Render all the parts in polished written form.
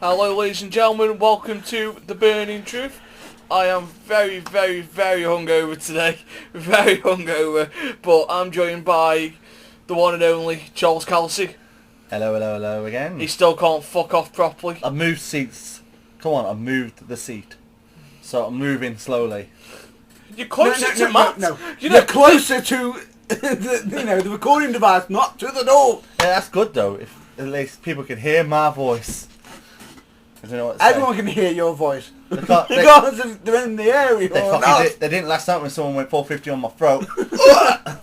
Hello ladies and gentlemen, welcome to The Burning Truth. I am very, very, very hungover today. Very hungover. But I'm joined by the one and only Charles Kelsey. Hello again. He still can't fuck off properly. I've moved seats. Come on, I've moved the seat. So I'm moving slowly. You're closer to Matt. No. You're closer to the recording device, not to the door. Yeah, that's good though. If at least people can hear my voice. I don't know what to say. Everyone can hear your voice. They Regardless if they're in the area or not. They didn't last night when someone went 450 on my throat.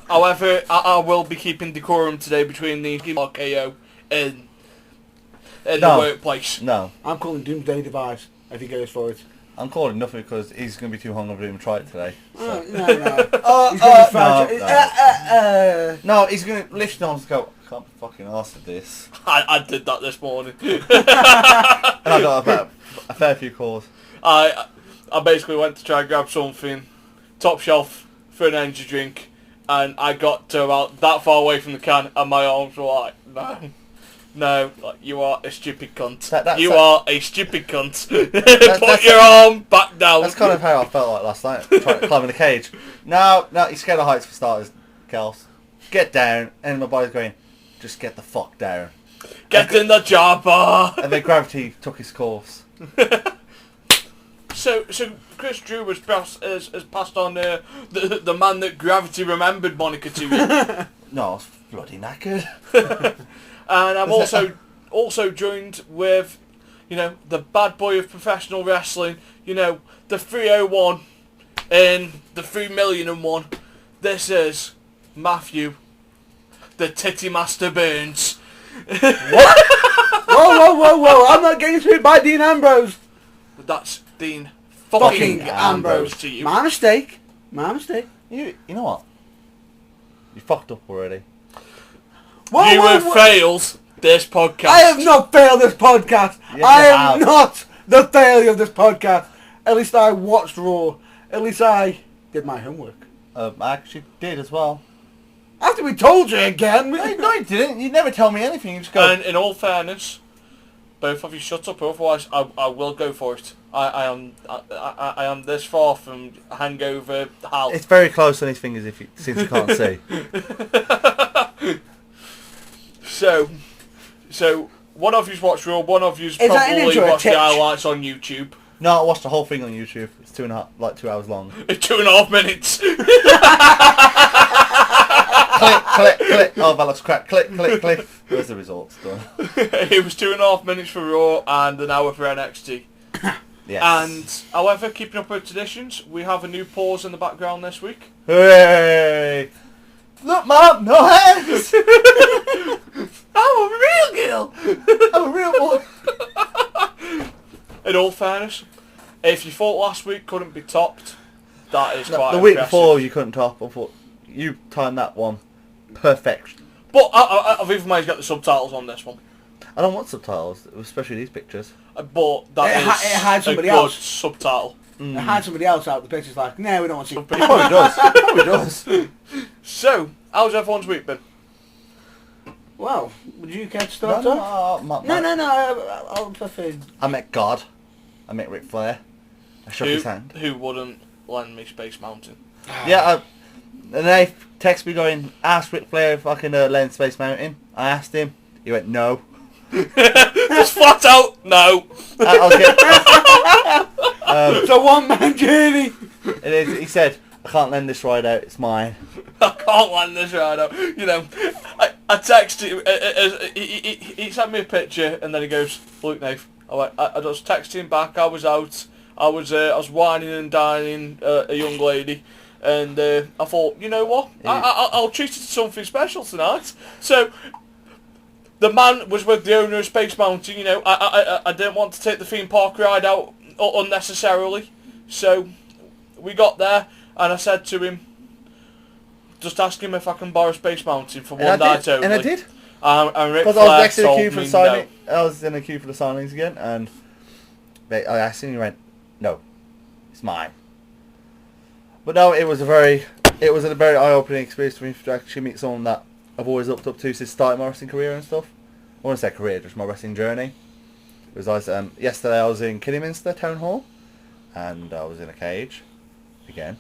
However, I will be keeping decorum today between the RKO and the workplace. No. I'm calling Doomsday Device if he goes for it. I'm calling nothing because he's going to be too hungover to even try it today. So. No. No, he's going to lift arms and go, I can't be fucking arsed at this. I did that this morning. And I got about a fair few calls. I basically went to try and grab something, top shelf for an energy drink, and I got to about that far away from the can, and my arms were like, no, like, you are a stupid cunt. You are a stupid cunt. Put your arm back down. That's kind of how I felt like last night, trying to climb in the cage. No, you're scared of heights for starters, Kels. Get down, and my body's going, just get the fuck down. Get in the chopper. And then gravity took his course. So Chris Drew has passed on the man that gravity remembered moniker to you. No, I was bloody knackered. And I'm also joined with, the bad boy of professional wrestling, the 301 and the 3,000,001. This is Matthew, the Titty Master Burns. What? Whoa! I'm not getting through by Dean Ambrose. That's Dean fucking Ambrose to you. My mistake. You know what? You fucked up already. You have failed this podcast. I have not failed this podcast. Yes, I you am have. not the failure of this podcast. At least I watched Raw. At least I did my homework. I actually did as well. After we told you again. No, you didn't. You never tell me anything. You just go. And in all fairness, both of you shut up, or otherwise I will go for it. I am this far from hangover hell. It's very close on his fingers since you can't see. So one of you's watched Raw, one of you's Is that an probably intro, a watched the titch? highlights on YouTube. No, I watched the whole thing on YouTube. It's 2 hours long. 2.5 minutes. click. Oh, that looks crap. Click. Where's the results done? It was 2.5 minutes for Raw and an hour for NXT. Yes. And, however, keeping up with traditions, we have a new pause in the background this week. Hooray! Look, Mom, no hands! I'm a real girl! I'm a real boy! In all fairness, if you thought last week couldn't be topped, that is quite The week impressive. before you couldn't top. I thought you timed that one perfect. But I've even managed to get the subtitles on this one. I don't want subtitles, especially these pictures. But that It is had somebody a good else. subtitle. I had somebody else out. The picture's like, no, we don't want to see. It probably does. So, how's everyone's week been? Well, would you care to start off? No. I'll prefer. I met God. I met Ric Flair. I shook his hand. Who wouldn't lend me Space Mountain? Yeah, and they text me going, ask Ric Flair if I can lend Space Mountain. I asked him. He went, no. Just flat out, no. It's a one-man journey. It is. He said, I can't lend this ride out. It's mine. I can't land this right out. I texted him. He sent me a picture and then he goes, "Look, Nave." I just texted him back. I was out. I was whining and dining a young lady, and I thought, you know what? I'll treat it to something special tonight. So the man was with the owner of Space Mountain. I didn't want to take the theme park ride out unnecessarily, so we got there and I said to him, just ask him if I can borrow Space Mountain for one night only. And I did. And Ric Because I was Flair next to the told queue for me the signing. no. I was in the queue for the signings again, and I asked him, and he went, "No, it's mine." But no, it was a very eye-opening experience for me to actually meet someone that I've always looked up to since starting my wrestling career and stuff. I want to say career, just my wrestling journey. It was nice. Yesterday I was in Kidderminster Town Hall, and I was in a cage, again.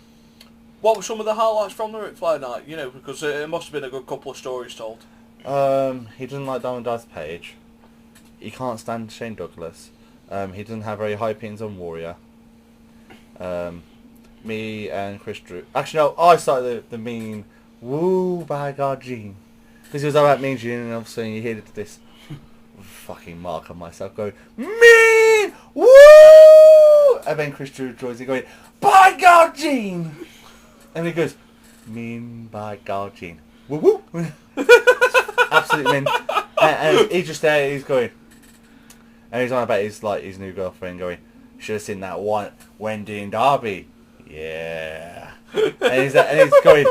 What were some of the highlights from the Ric Flair night? You know, because it must have been a good couple of stories told. He doesn't like Diamond Dallas Page. He can't stand Shane Douglas. He doesn't have very high opinions on Warrior. Me and Chris Drew. Actually, no, I started the mean woo by God Gene. Because it was about Mean Gene, and all of a sudden you hear this fucking mark on myself going, mean woo! And then Chris Drew joins in going, by God Gene! And he goes, mean by God Gene. Woo woo! Absolutely mean. And he's just there, he's going, and he's on about his new girlfriend going, should have seen that one Wendy and Darby. Yeah. and he's going,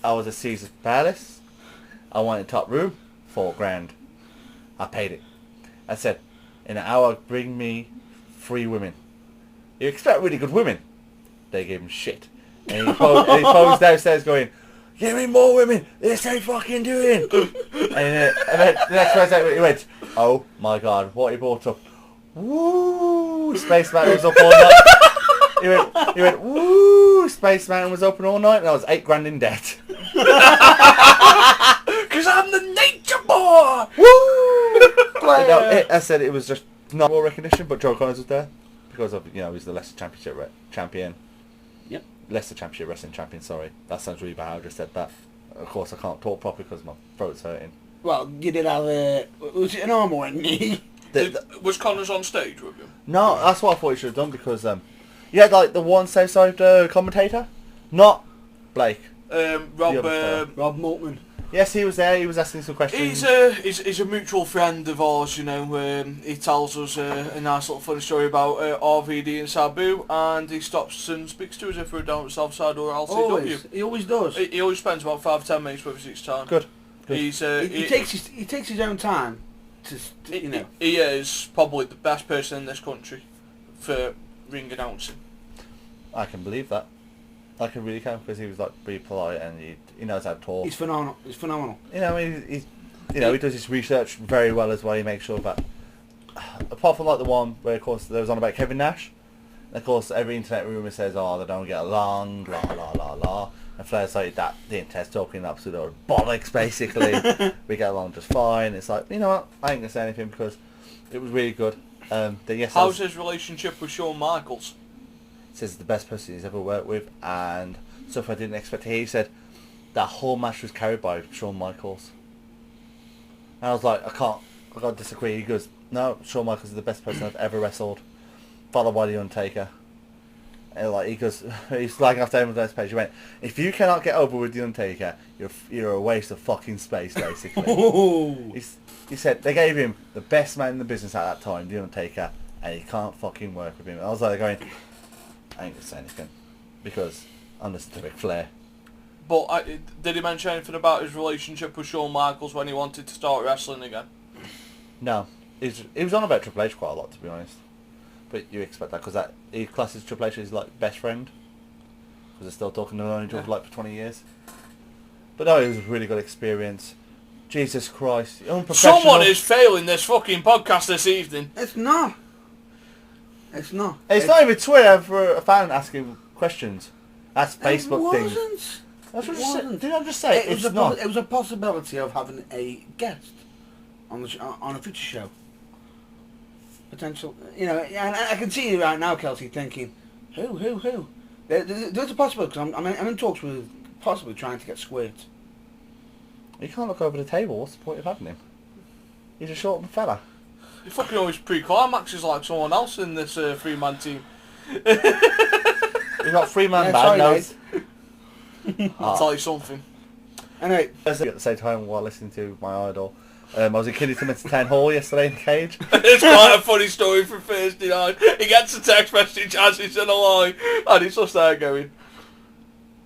I was at Caesar's Palace. I wanted top room, $4,000. I paid it. I said, in an hour, bring me 3 women. You expect really good women. They gave him shit. And he posed downstairs going, give me more women. This ain't fucking doing. and then the next person he went, oh my God, what he brought up. Woo! Space Mountain was up all night. He went, woo! Space Mountain was open all night, and I was $8,000 in debt. Because I'm the nature boy! Woo! No, I said it was just not more recognition, but Joe Connors was there because of he's the Leicester Championship champion. Yep. Leicester Championship Wrestling champion. Sorry, that sounds really bad. I just said that. Of course, I can't talk properly because my throat's hurting. Well, you did have was it an arm or a knee? Was Connors on stage with him? No, that's what I thought you should have done because you had like the one Southside commentator, not Blake. Rob Maltman. Yes, he was there. He was asking some questions. He's a mutual friend of ours. You know, he tells us a nice little funny story about RVD and Sabu, and he stops and speaks to us if we're down at Southside or LCW. Always. He always does. He always spends about 5-10 minutes with us each time. Good. He takes his own time to you know. He is probably the best person in this country for ring announcing. I can believe that. I can really can because he was like pretty polite and he knows how to talk. He's phenomenal. You know, he does his research very well as well. He makes sure that apart from like the one where of course there was on about Kevin Nash, and of course every internet rumour says they don't get along, la la la la. And Flair's like that the internet's talking absolute bollocks basically. We get along just fine. It's like, you know what, I ain't gonna say anything because it was really good. How's his relationship with Shawn Michaels? Says the best person he's ever worked with, and stuff I didn't expect to hear. He said that whole match was carried by Shawn Michaels. And I was like, I can't disagree. He goes, no, Shawn Michaels is the best person I've ever wrestled, followed by The Undertaker. And like he goes, he's flagging off Damon Page. He went, if you cannot get over with The Undertaker, you're a waste of fucking space, basically. He said they gave him the best man in the business at that time, The Undertaker, and he can't fucking work with him. And I was like going, I ain't gonna say anything because I'm listening to Ric Flair. But did he mention anything about his relationship with Shawn Michaels when he wanted to start wrestling again? No, he was on about Triple H quite a lot, to be honest. But you expect that because he classes Triple H as his like best friend because they're still talking to each other like for 20 years. But no, it was a really good experience. Jesus Christ, unprofessional. Someone is failing this fucking podcast this evening. It's not. It's not even Twitter for a fan asking questions. That's Facebook thing. That's what I said. Did I just say it was a possibility of having a guest on a future show. Potential, you know, and I can see you right now, Kelsey, thinking, who? There's a possibility because I'm in talks with possibly trying to get Squirt. You can't look over the table. What's the point of having him? He's a short fella. He fucking always pre-climaxes like someone else in this 3-man team. He's got 3-man bad nose. I'll tell you something. Anyway, at the same time while listening to my idol, I was in Kidderminster Town Hall yesterday in the cage. It's quite a funny story for Thursday night. He gets a text message as he's in a line, and he's just there going.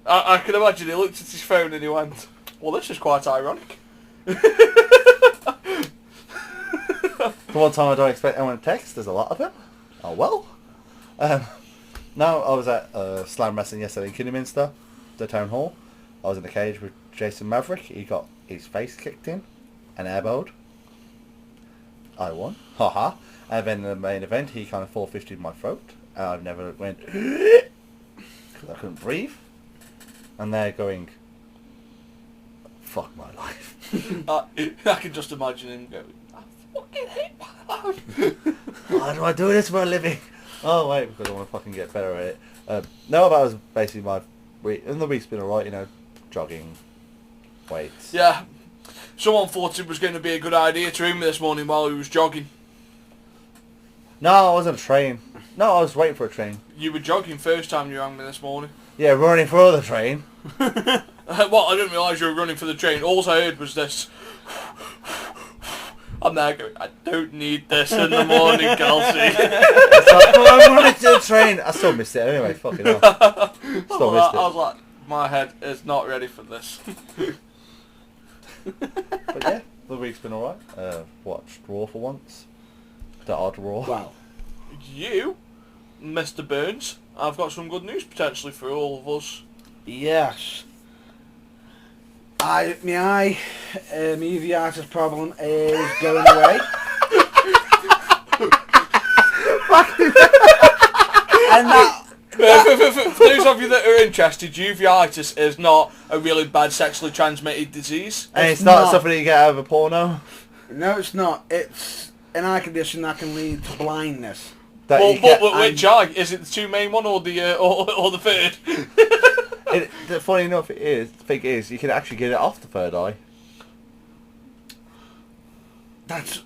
I can imagine he looked at his phone and he went, well, this is quite ironic. For one time I don't expect anyone to text, there's a lot of them. Oh well. Now I was at Slam Wrestling yesterday in Kidderminster, the Town Hall. I was in the cage with Jason Maverick. He got his face kicked in and airbowed. I won. Haha. And then in the main event, he kind of 450'd my throat. I've never went because I couldn't breathe. And they're going, fuck my life. I can just imagine him going, I fucking hate my life. Why do I do this for a living? Oh wait, because I want to fucking get better at it. No, that was basically my week. And the week's been alright, you know, jogging, weights. Yeah. Someone thought it was going to be a good idea to ring me this morning while he was jogging. No, I wasn't a train. No, I was waiting for a train. You were jogging first time you rang me this morning. Yeah, running for the train. What? I didn't realise you were running for the train. All I heard was this. I'm there going, I don't need this in the morning, Kelsey. It's like, oh, I'm running to the train. I still missed it anyway, fucking hell. Still missed I it. was like, my head is not ready for this. But yeah, the week's been alright. Watched Raw for once. The odd Raw. Wow. You, Mr. Burns, I've got some good news potentially for all of us. Yes. My uveitis problem is going away. And For those of you that are interested, uveitis is not a really bad sexually transmitted disease. And it's not something that you get out of a porno? No, it's not. It's an eye condition that can lead to blindness. That Well, you get, which eye? Is it the two main one or the or the third? funny enough, the thing is, you can actually get it off the third eye. That's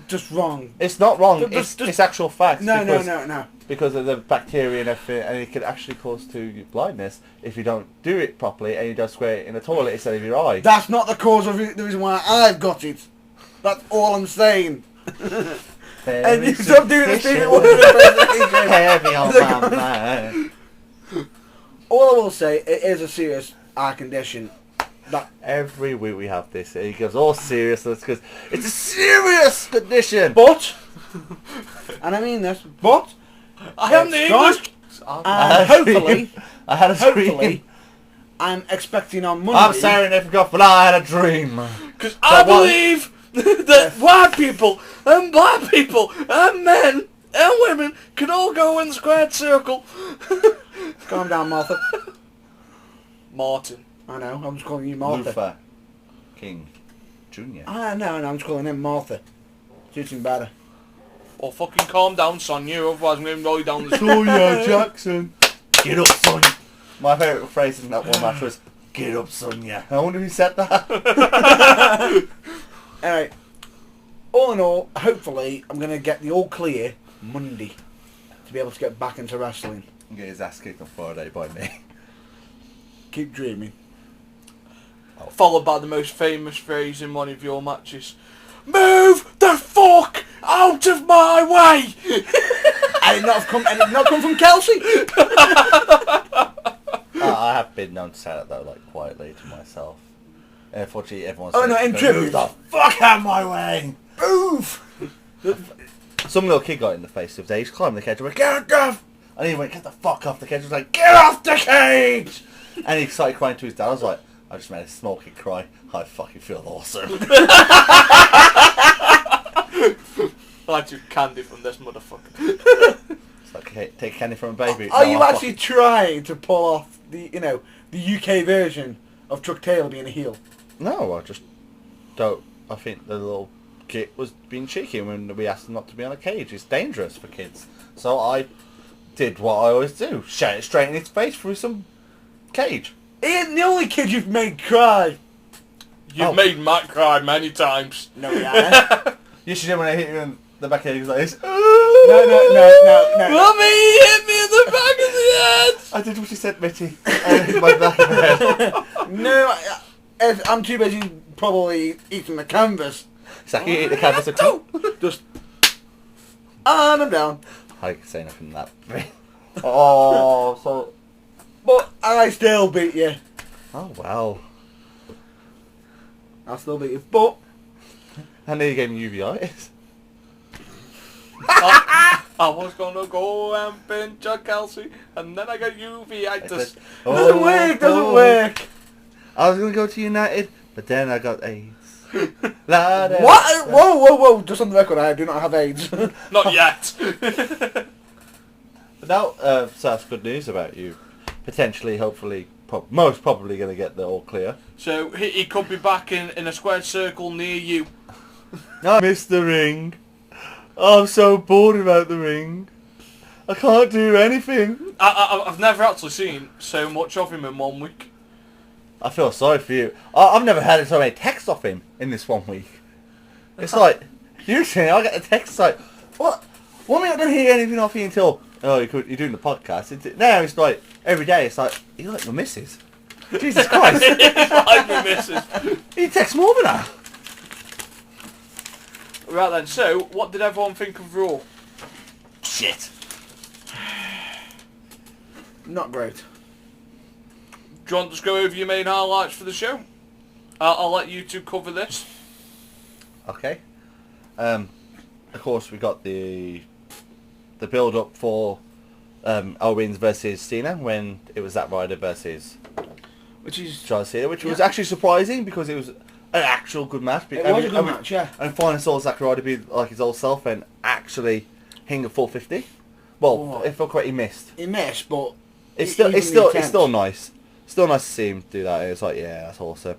just wrong. It's not wrong. Just- It's actual facts. No, because, because of the bacteria and everything, and it can actually cause to blindness if you don't do it properly and you just square it in the toilet instead of your eye. That's not the cause of the reason why I've got it. That's all I'm saying. And you stop doing this thing. Heavy on my mind. All I will say, it is a serious eye condition. That Every week we have this. It goes all seriousness because it's a serious condition. But, and I mean this, but I am the it's gone. English. And hopefully, I had a dream. I'm expecting on Monday. I'm sorry, I forgot, but I had a dream. Because I believe that white people and black people and men and women can all go in the squared circle. Calm down, Martha. Martin. I know, I'm just calling you Martha. Luther King Jr. I know, and I'm just calling him Martha. Suits him better. Or fucking calm down, Sonia, otherwise I'm going to roll you down the street. Sonia Jackson. Get up, Sonia. My favourite phrase in that one match was, get up, Sonia. I wonder who said that. Anyway, all in all, hopefully, I'm going to get the all clear Monday to be able to get back into wrestling. And get his ass kicked on Friday by me. Keep dreaming. Followed by the most famous phrase in one of your matches. Move the fuck out of my way! I did not come from Kelsey. I have been known to say that though, like quietly to myself. And unfortunately, everyone's Oh no, in tribute. move the fuck out of my way! Move! Some little kid got in the face the other day. He's climbing the cage. I went, get off! And he went, get the fuck off the cage. I was like, get off the cage! And he started crying to his dad. I was like, I just made a small kid cry. I fucking feel awesome. I took candy from this motherfucker. It's like, hey, take candy from a baby. Are No, you I'm actually trying to pull off the UK version of Chuck Taylor being a heel? No, I just don't. I think the little kid was being cheeky when we asked him not to be on a cage. It's dangerous for kids. So I did what I always do. Shout it straight in his face through some cage. He ain't the only kid you've made cry. You've made Matt cry many times. No, yeah. You should have when I hit you in the back of the head. He was like this. No. Mummy, he hit me in the back of the head! I did what you said, Mitty. I hit my back of the head. No, I'm too busy probably eating the canvas. It's like you eat the canvas and Just... And I'm down. I can say nothing to that. Oh, so... But I still beat you. Oh, well. I'll still beat you. But... And then you gave me uveitis. I was gonna go and pinch a Kelsey, and then I got uveitis. Doesn't work. I was going to go to United, but then I got AIDS. What? Whoa! Just on the record, I do not have AIDS. Not yet. But now, so that's good news about you. Potentially, hopefully, most probably going to get the all clear. So he could be back in a squared circle near you. I miss the ring. I'm so bored about the ring. I can't do anything. I've never actually seen so much of him in 1 week. I feel sorry for you. I've never had so many texts off him in this 1 week. It's like, usually I get a text like, what? 1 week I don't hear anything off you until, you're doing the podcast. Now it's like, every day it's like, you're like your missus. Jesus Christ. Like my missus. You text more than that. Right then, so what did everyone think of Raw? Shit. Not great. Do you want to just go over your main highlights for the show? I'll let you two cover this. Okay. Of course, we got the build up for Owens versus Cena when it was Zack Ryder versus John Cena, which was actually surprising because it was an actual good match. It was a good match, yeah. And finally saw Zack Ryder be like his old self and actually hitting a 450. Well, if I correct, he missed. He missed, but it's still nice. Still nice to see him do that. It's like, yeah, that's awesome.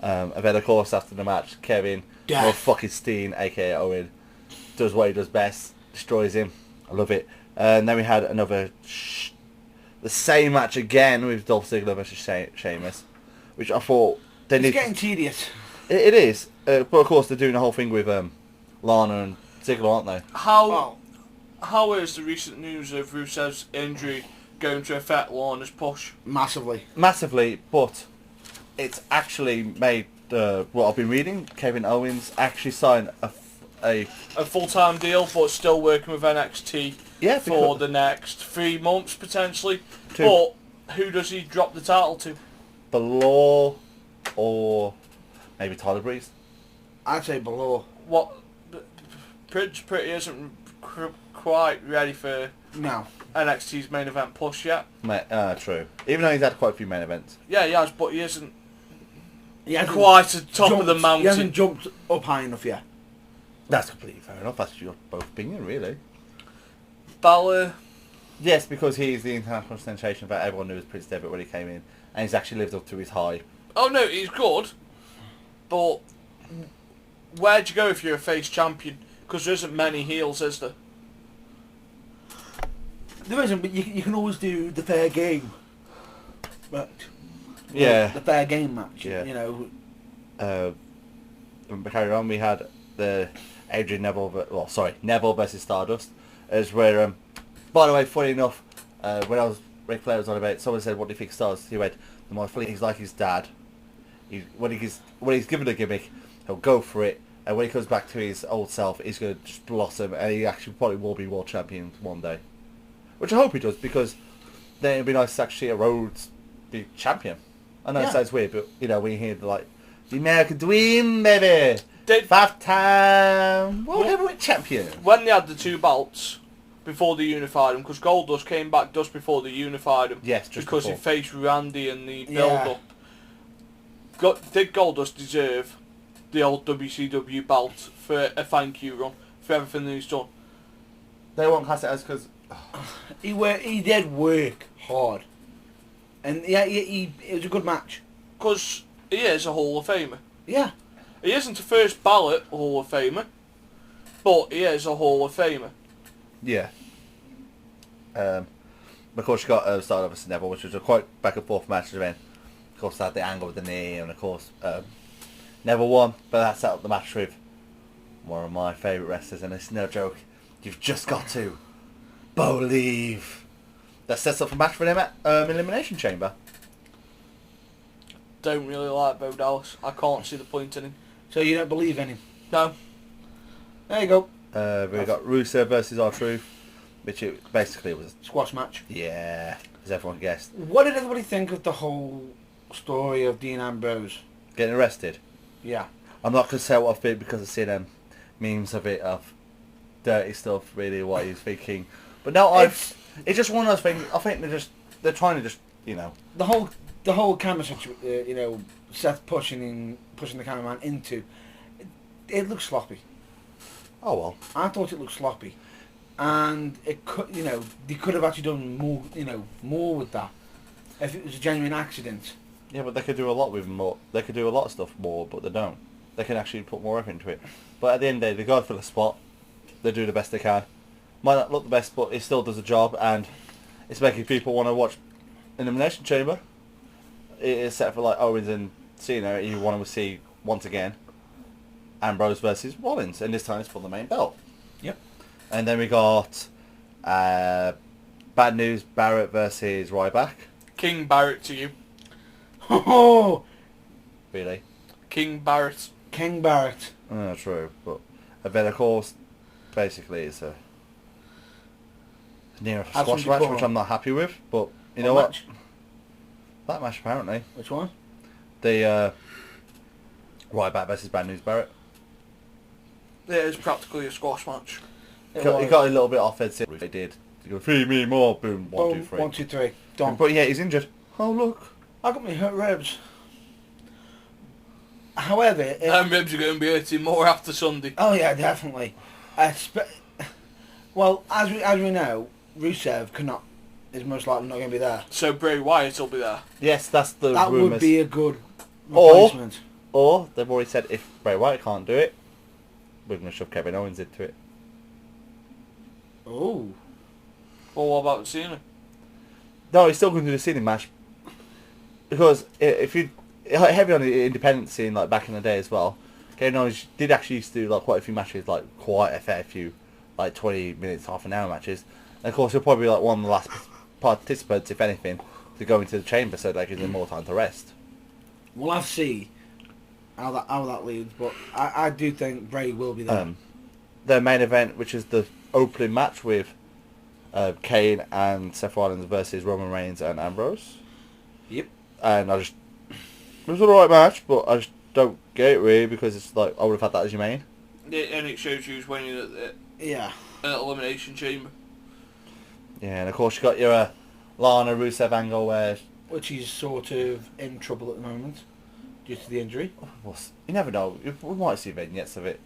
And then of course after the match, Kevin, or fucking Steen, aka Owen, does what he does best, destroys him. I love it. And then we had another, the same match again with Dolph Ziggler versus Sheamus, which I thought it's getting tedious. It is, but of course they're doing the whole thing with Lana and Ziggler, aren't they? How is the recent news of Rusev's injury going to affect Lana's push? Massively, but it's actually made what I've been reading. Kevin Owens actually signed a full-time deal, but still working with NXT for the next 3 months potentially. But who does he drop the title to? Below or maybe Tyler Breeze? I'd say below. What? Pretty isn't quite ready for NXT's main event push yet. True. Even though he's had quite a few main events. Yeah, he has, but he isn't quite at the top of the mountain. He hasn't jumped up high enough yet. That's completely fair enough. That's your both opinion, really. Balor. Yes, because he's the international sensation that everyone knew was Prince Devitt when he came in, and he's actually lived up to his hype. Oh no, he's good, but where'd you go if you're a face champion? Because there isn't many heels, is there? There isn't, but you can always do the fair game. But yeah, the fair game match. Yeah. You know. Carry on. We had the Neville versus Stardust, is where. By the way, funny enough, when Ric Flair was on about, someone said, "What do you think Stardust?" He went, "The more funny, he's like his dad. When he's given a gimmick, he'll go for it, and when he comes back to his old self, he's going to just blossom, and he actually probably will be world champion one day." Which I hope he does, because then it'd be nice to actually see a Rhodes be champion. I know it sounds weird, but when you hear the American Dream, baby, 5-time world heavyweight champion. When they had the 2 belts before they unified them, because Goldust came back just before they unified them. Yes, because before. He faced Randy in the build-up. Did Goldust deserve the old WCW belt for a thank you run for everything that he's done? They won't class it as because he did work hard, and it was a good match. Because he is a Hall of Famer. Yeah. He isn't a first ballot Hall of Famer, but he is a Hall of Famer. Yeah. Of course, you got started off with Neville, which was a quite back and forth match. Then, of course, they had the angle with the knee, and of course, Neville won. But that set up the match with one of my favourite wrestlers, and it's no joke. You've just got to believe. That sets up a match for them at Elimination Chamber. Don't really like Bo Dallas. I can't see the point in him. So you don't believe in him? No. There you go. We got Rusev versus R-Truth, which basically was a squash match. Yeah, as everyone guessed. What did everybody think of the whole story of Dean Ambrose getting arrested? Yeah. I'm not going to say what I think because I've seen memes of it, of dirty stuff, really, what he's thinking. But no, it's just one of those things. I think they're trying to just, the whole camera situation, Seth pushing the cameraman into, it looked sloppy. Oh well. I thought it looked sloppy, and it could, they could have actually done more, more with that if it was a genuine accident. Yeah, but they could do a lot with more. They could do a lot of stuff more, but they don't. They can actually put more effort into it. But at the end of the day, they go for the spot. They do the best they can. Might not look the best, but it still does the job, and it's making people want to watch an Elimination Chamber. It is set for like Owens and Cena. You want to see once again Ambrose versus Rollins, and this time it's for the main belt. Yep. And then we got Bad News Barrett versus Ryback. King Barrett to you. Oh, Really? King Barrett. King Barrett. Oh, true. But then of course, basically it's a near a As squash we match, before. which I'm not happy with. But you know what? Match? That match apparently. Which one? The Ryback versus Bad News Barrett. It is practically a squash match. It He was. got a little bit offensive. They did. You go, feed me more. Boom. One, Boom, 2, 3. 1, 2, 3. Done. But yeah, he's injured. Oh look. I got me hurt ribs. However, Them ribs are going to be hurting more after Sunday. oh yeah, definitely. Well, as we know, Rusev is most likely not going to be there. So Bray Wyatt will be there. Yes, that's the That rumours. would be a good Or- replacement. Or they've already said if Bray Wyatt can't do it, we're going to shove Kevin Owens into it. Oh, Well, what about Cena? No, he's still going to do the ceiling match. Because if you heavy on the independent scene, like back in the day as well, Kevin Owens did actually used to do like quite a few matches, like quite a fair few, like 20 minutes, half an hour matches. And of course, he'll probably be like one of the last participants, if anything, to go into the chamber so that gives him more time to rest. we'll have to see how that leads, but I do think Bray will be there. The main event, which is the opening match with Kane and Seth Rollins versus Roman Reigns and Ambrose. Yep. And it was an alright match, but I just don't get it really because it's like I would have had that as your main. And it shows who's winning at the Yeah. Elimination Chamber. Yeah, and of course you got your Lana Rusev angle where Which he's sort of in trouble at the moment due to the injury. well, you never know. We might see vignettes of it.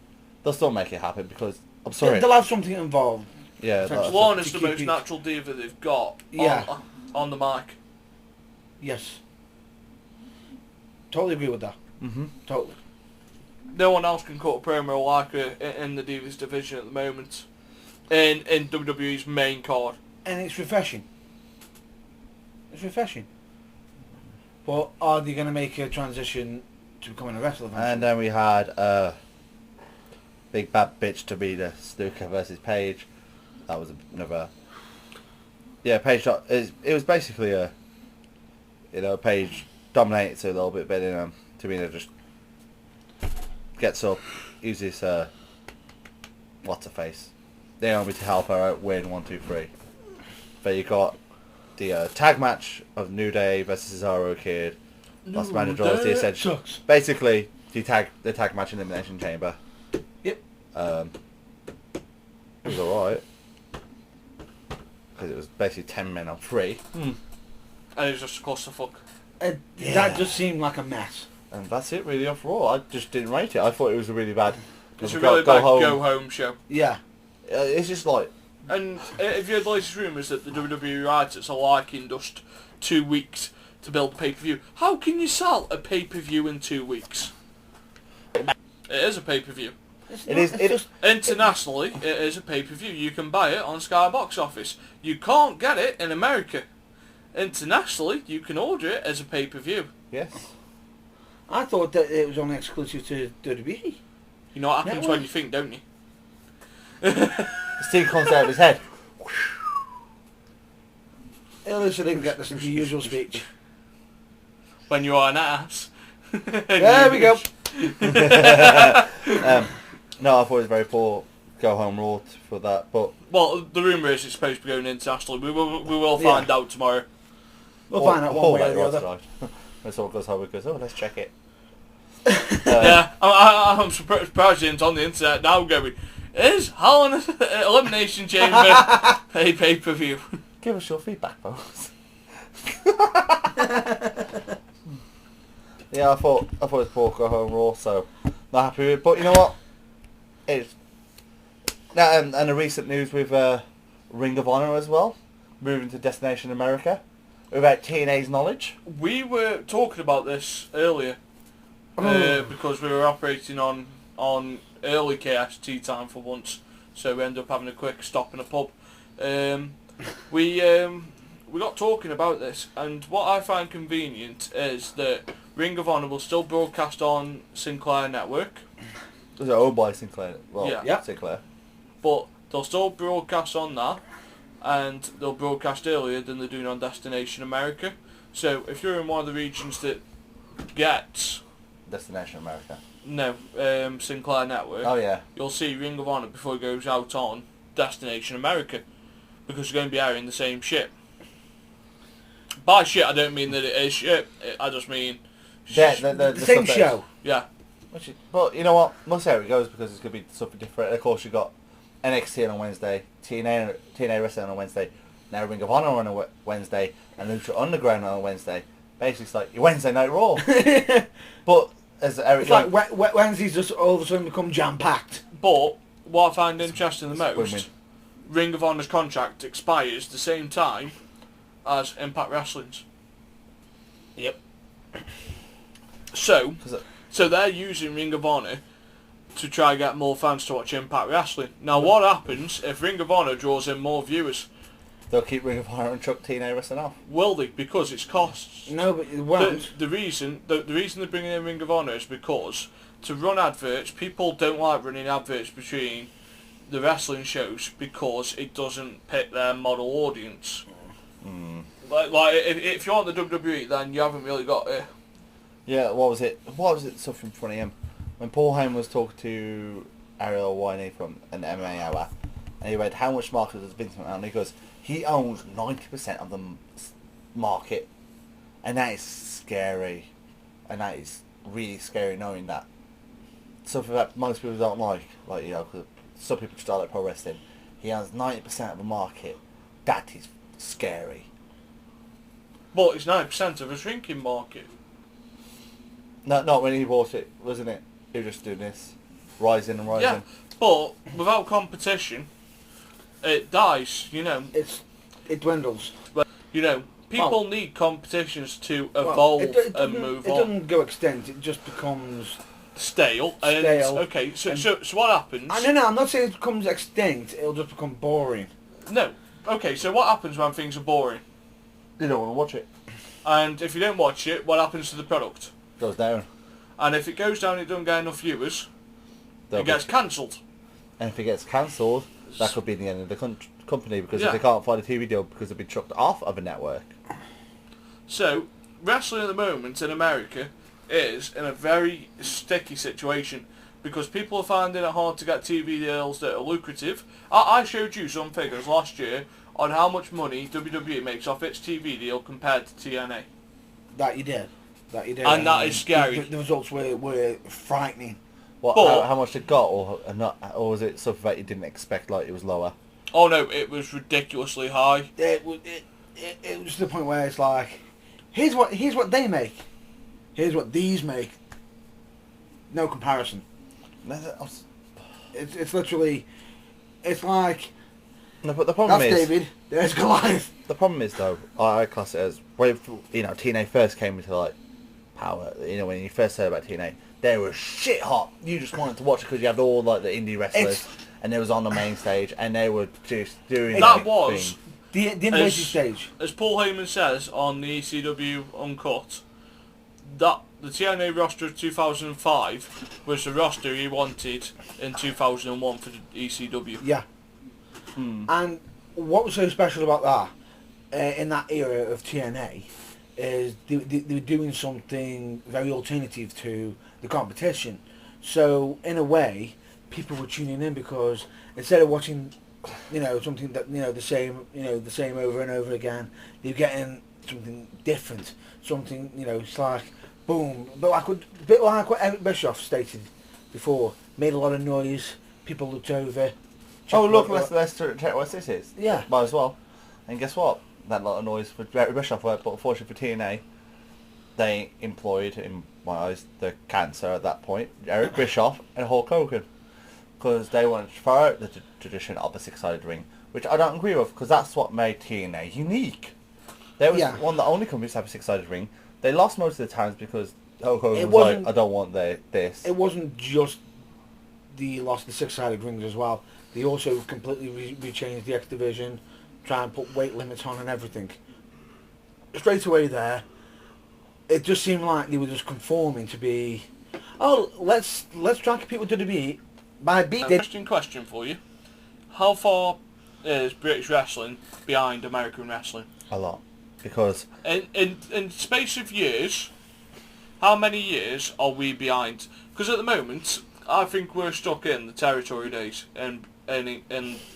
They'll still make it happen because I'm sorry. They'll have something involved. Yeah, Essentially. Lana's to the keep most it- natural diva they've got Yeah. on the mic. Yes. Totally agree with that. Mhm. Totally. No one else can cut a promo like her in the Divas division at the moment. In WWE's main card. And it's refreshing. It's refreshing. But are they going to make a transition to becoming a wrestler eventually? And then we had Big Bad Bitch to be the Snuka versus Paige. That was another. Yeah, Paige. It was basically Paige dominates a little bit, but then Tamina just gets up, uses what's her face, Naomi to help her out win 1, 2, 3. But you got the tag match of New Day versus Cesaro Kid. Last man who draws the essential. Sucks. Basically, the tag match in the Elimination Chamber. Yep. It was alright. Because it was basically 10 men on 3. And it was just a clusterfuck. That just seemed like a mess. And that's it really overall. I just didn't rate it. I thought it was a really bad... It's a really bad go-home show. Yeah. It's just like... And if you had the latest rumours that the WWE writers are liking just 2 weeks to build a pay-per-view, how can you sell a pay-per-view in 2 weeks? It is a pay-per-view. Internationally, it is a pay-per-view. You can buy it on Sky Box Office. You can't get it in America. Internationally, you can order it as a pay-per-view. Yes. I thought that it was only exclusive to WWE. You know what happens Network. when you think, don't you? Steve comes out of his head. At least I didn't get this in the usual speech. When you are an ass. There we go. No, I thought it was very poor go-home Raw for that, but... Well, the rumour is it's supposed to be going internationally. We will find out tomorrow. We'll find out one way or the other. When someone goes home and goes, oh, let's check it. Yeah, I'm surprised it's on the internet now going, is Hell in a Elimination Chamber a pay-per-view? Give us your feedback, folks. Yeah, I thought it was poor go home Raw, so not happy with it. But you know what? It's now and the recent news with Ring of Honor as well, moving to Destination America, without TNA's knowledge. We were talking about this earlier because we were operating on early KST time for once, so we ended up having a quick stop in a pub. We got talking about this, and what I find convenient is that Ring of Honor will still broadcast on Sinclair Network. Is it owned by Sinclair? Well, Yeah. Sinclair. But they'll still broadcast on that, and they'll broadcast earlier than they're doing on Destination America. So if you're in one of the regions that gets Destination America. Sinclair Network, Oh yeah. you'll see Ring of Honor before it goes out on Destination America, because they're going to be airing the same shit. By shit, I don't mean that it is shit. I just mean The same show. yeah. But you know what? We'll see how it goes because it's going to be something different. Of course, you got NXT on a Wednesday, TNA Wrestling on a Wednesday, now Ring of Honor on a Wednesday, and Lucha Underground on a Wednesday. Basically, it's like your Wednesday Night Raw. But as Eric, It's like Wednesdays just all of a sudden become jam packed. But what I find interesting the most, win-win. Ring of Honor's contract expires the same time as Impact Wrestling's. Yep. So they're using Ring of Honor to try and get more fans to watch Impact Wrestling. Now, what happens if Ring of Honor draws in more viewers? they'll keep Ring of Honor and chuck TNA Wrestling off. Will they? Because it's costs. No, but it won't. The reason they're bringing in Ring of Honor is because to run adverts, people don't like running adverts between the wrestling shows because it doesn't pick their model audience. Like if you're on the WWE, then you haven't really got it. Yeah, what was it? Something funny. When Paul Heyman was talking to Ariel Winey from an MMA Hour, and he went, "How much market does Vince McMahon?" And he goes, "He owns 90% of the market," and that is scary, and that is really scary knowing that. Something that most people don't like you know, 'cause some people just don't like pro wrestling. He owns 90% of the market. That is scary. But it's 9% of a shrinking market. No, not when he bought it, wasn't it? He was just doing this, rising and rising. Yeah, but without competition, it dies. You know. It dwindles. But you know, people need competitions to evolve and move It on. doesn't go extinct. It just becomes Stale. And, okay, so what happens? No, I'm not saying it becomes extinct. It'll just become boring. No. Okay, so what happens when things are boring? You don't want to watch it. And if you don't watch it, what happens to the product? Goes down. And if it goes down, it doesn't get enough viewers. They'll It gets cancelled. And if it gets cancelled, that could be the end of the company because Yeah. if they can't find a TV deal because they've been chucked off of a network. So, wrestling at the moment in America is in a very sticky situation because people are finding it hard to get TV deals that are lucrative. I showed you some figures last year on how much money WWE makes off its TV deal compared to TNA. That you did. And that is scary. The results were frightening. What? But- How much they got, or not, or was it something that you didn't expect? Like it was lower. Oh no, it was ridiculously high. It was to the point where it's like, here's what they make, here's what these make. No comparison. It's literally, it's like, No, but the problem that's is, David, there's Goliath. the problem is though, I class it as when TNA first came into like power. You know, when you first heard about TNA, they were shit hot. You just wanted to watch it because you had all like the indie wrestlers, and they was on the main stage, and they were just doing That like, was The invasion stage. as Paul Heyman says on the ECW Uncut, that the TNA roster of 2005 was the roster he wanted in 2001 for the ECW. Yeah. And what was so special about that, in that era of TNA, is they were doing something very alternative to the competition. So in a way, people were tuning in because instead of watching, something that the same over and over again, you're getting something different. Something it's like boom, but a bit like what Eric Bischoff stated before, made a lot of noise. People looked over. Oh look, let's check what this is. Yeah. Might as well. And guess what? That lot of noise for Eric Bischoff worked, but unfortunately for TNA, they employed, in my eyes, the cancer at that point, Eric Bischoff and Hulk Hogan. because they wanted to throw out the tradition of a six-sided ring, which I don't agree with, because that's what made TNA unique. They was one of the only companies to have a six-sided ring. They lost most of the times because Hulk Hogan was like, I don't want this. It wasn't just the loss of the six-sided rings as well. They also completely rechanged the X Division, try and put weight limits on and everything. Straight away there, it just seemed like they were just conforming to be, let's try and compete with WWE by beating. Question for you. How far is British wrestling behind American wrestling? A lot. Because... In space of years, how many years are we behind? Because at the moment, I think we're stuck in the territory days in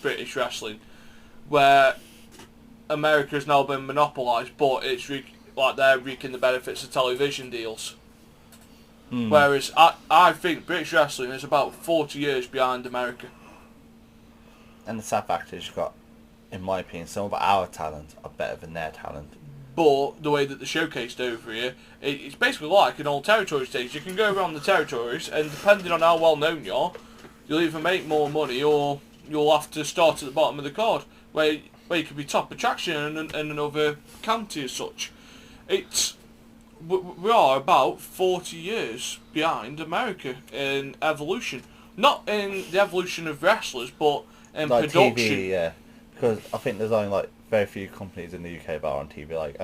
British wrestling, where America's now been monopolised, but it's like they're reaping the benefits of television deals. Whereas I think British wrestling is about 40 years behind America. And the sad fact is, you've got, in my opinion, some of our talent are better than their talent. But the way that they're showcased over here, it's basically like an old territory stage. You can go around the territories, and depending on how well known you are, you'll either make more money or you'll have to start at the bottom of the card, where you could be top attraction in another county as such. We are about 40 years behind America in evolution. Not in the evolution of wrestlers, but in like production. TV, yeah. Because I think there's only like very few companies in the UK that are on TV, like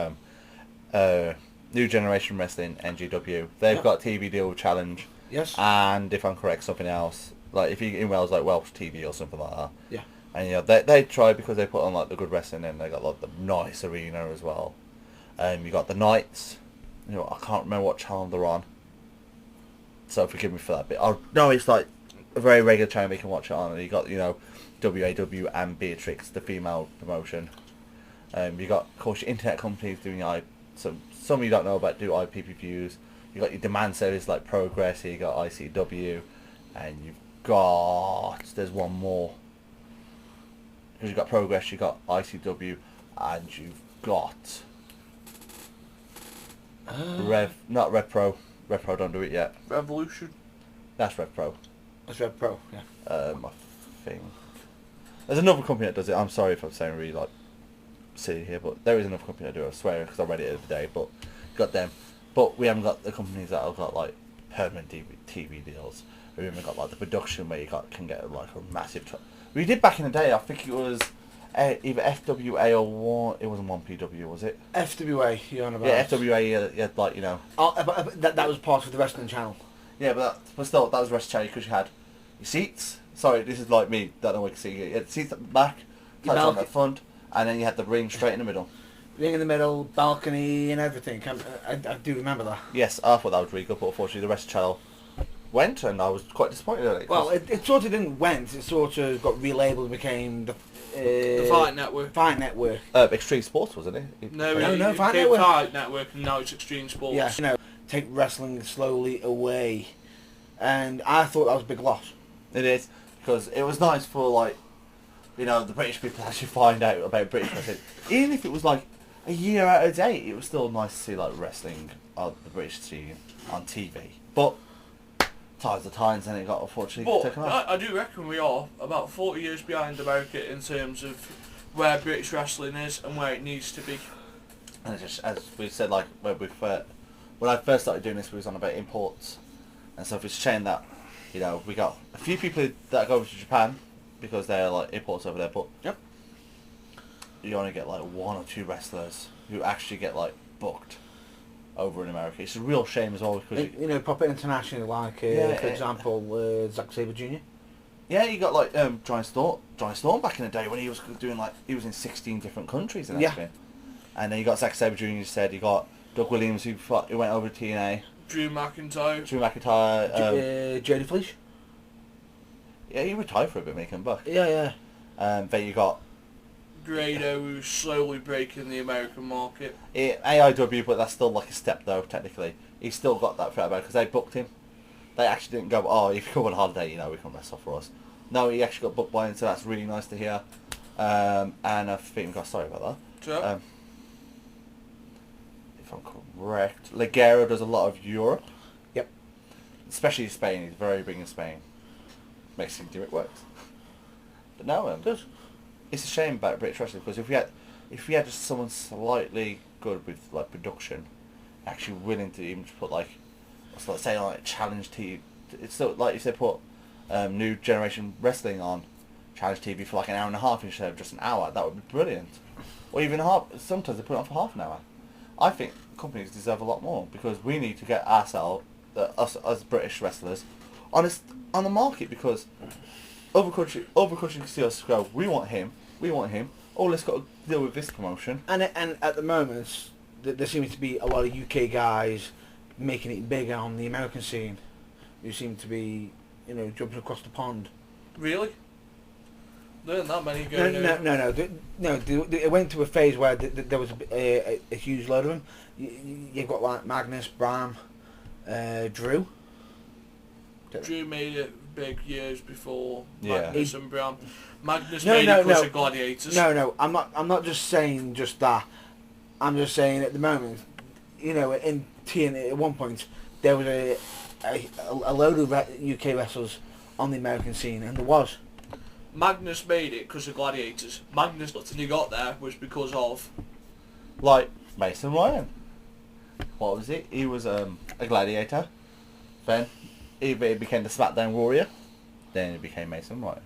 New Generation Wrestling, NGW. They've got TV deal with Challenge. Yes. And if I'm correct, something else. Like if you in Wales, like Welsh TV or something like that. Yeah. And they try because they put on like the good wrestling, and they got like the nice arena as well. You got the Knights. I can't remember what channel they're on. So forgive me for that bit. No, it's like a very regular channel we can watch it on. And you got WAW and Beatrix, the female promotion. You got, of course, your internet companies doing some you don't know about do IPPVs. You got your demand service like Progress. You got ICW, and you've got there's one more. Because you've got Progress, you've got ICW, and you've got not Rev Pro. Rev Pro don't do it yet. Revolution. That's Rev Pro. That's Rev Pro, yeah. I think there's another company that does it. I'm sorry if I'm saying really like silly here, but there is another company that do it. I swear, because I read it the other day. But got them. But we haven't got the companies that have got like permanent TV deals. We haven't got like the production where you can get like a massive. We did back in the day. I think it was either FWA or one. It wasn't 1PW, was it? FWA, you're on about. Yeah, FWA. You had like that was part of the wrestling channel. Yeah, but still, that was wrestling channel because you had your seats. Sorry, this is like me. Don't know what you can see. You had seats at the back, touch on the front, and then you had the ring straight in the middle. Ring in the middle, balcony, and everything. I do remember that. Yes, I thought that was really good, but unfortunately the wrestling channel went, and I was quite disappointed at it. Well, it sort of didn't went. It sort of got relabeled and became the Fight Network. Fight Network. Extreme Sports, wasn't it? No, Fight it Network. Fight Network, and now it's Extreme Sports. Yes, take wrestling slowly away, and I thought that was a big loss. It is, because it was nice for like, the British people to actually find out about British wrestling. Even if it was like a year out of date, it was still nice to see like wrestling on the British scene on TV. But times are times, and it got unfortunately taken off. I do reckon we are about 40 years behind America in terms of where British wrestling is and where it needs to be. And it's just, as we said, like when I first started doing this, we was on about imports, and so it's a shame that we got a few people that go over to Japan because they're like imports over there, but yep, you only get like one or two wrestlers who actually get like booked over in America. It's a real shame as well because proper internationally, like for example, Zack Sabre Jr. Yeah, you got like Giant Storm back in the day when he was doing he was in 16 different countries and everything. And then you got Zack Sabre Jr. Said you got Doug Williams who went over to TNA. Drew McIntyre. Jody Fleisch. Yeah, he retired for a bit, making buck. Yeah. Then you got Grado, who's slowly breaking the American market. AIW, but that's still like a step though, technically. He's still got that threat about because they booked him. They actually didn't go, if you come on holiday, we can wrestle for us. No, he actually got booked by him, so that's really nice to hear. And I think, sorry about that. Sure. If I'm correct, Ligero does a lot of Europe. Yep. Especially Spain, he's very big in Spain. makes him do it works. But no, It does. it's a shame about British wrestling because if we had just someone slightly good with like production, actually willing to even just put like, let's say like Challenge TV, it's so like if they put New Generation Wrestling on Challenge TV for like an hour and a half instead of just an hour, that would be brilliant. Or even half. Sometimes they put it on for half an hour. I think companies deserve a lot more because we need to get ourselves, us as British wrestlers, on the market because other countries can see us go. We want him. Oh, let's got to deal with this promotion. And at the moment, there seems to be a lot of UK guys making it bigger on the American scene, who seem to be, jumping across the pond. Really? There aren't that many No, going it went to a phase where there was a huge load of them. You've got like Magnus, Bram, Drew. Drew made it big years before Yeah. Magnus and Bram. Magnus made it because of Gladiators. No, I'm not just saying just that. I'm just saying at the moment, in TNA at one point there was a load of UK wrestlers on the American scene, and there was. Magnus made it because of Gladiators. Magnus, and he got there was because of... Like Mason Ryan. What was it? He was a gladiator. Then he became the SmackDown Warrior. Then he became Mason Ryan.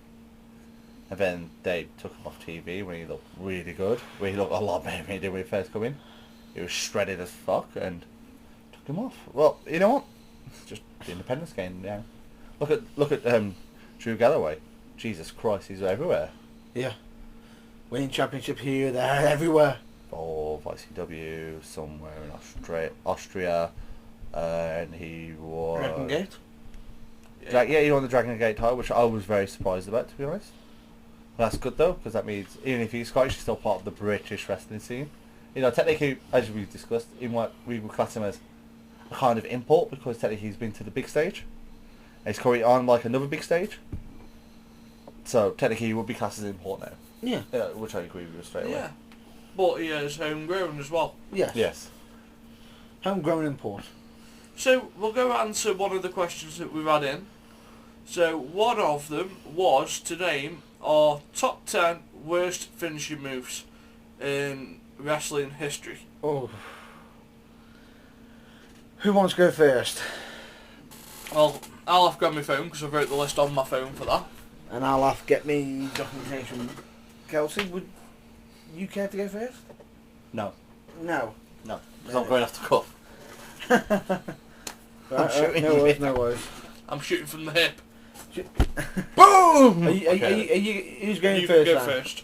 And then they took him off TV when he looked really good. When he looked a lot better than he did when he first came in. He was shredded as fuck and took him off. Well, you know what? It's just the independence game now. Look at Drew Galloway. Jesus Christ, he's everywhere. Yeah. Winning championship here, there, everywhere. Or ICW, somewhere in Austria, and he was... Dragon Gate? Yeah, he won the Dragon Gate title, which I was very surprised about, to be honest. That's good though, because that means even if he's Scottish, he's still part of the British wrestling scene. Technically, as we've discussed, we would class him as a kind of import, because technically he's been to the big stage. And he's currently on like another big stage. So technically he would be classed as an import now. Yeah. Which I agree with you straight away. Yeah. But he is homegrown as well. Yes. Yes. Homegrown import. So we'll go answer one of the questions that we've had in. So one of them was to name our top 10 worst finishing moves in wrestling history. Oh. Who wants to go first? Well, I'll have to grab my phone because I wrote the list on my phone for that. And I'll have to get me documentation. Kelsey, would you care to go first? No. No. No. Because I'm going off the cuff. Right, shooting no you. worries, no worries. I'm shooting from the hip. Boom! Are you, who's going You first? can go Dan? first.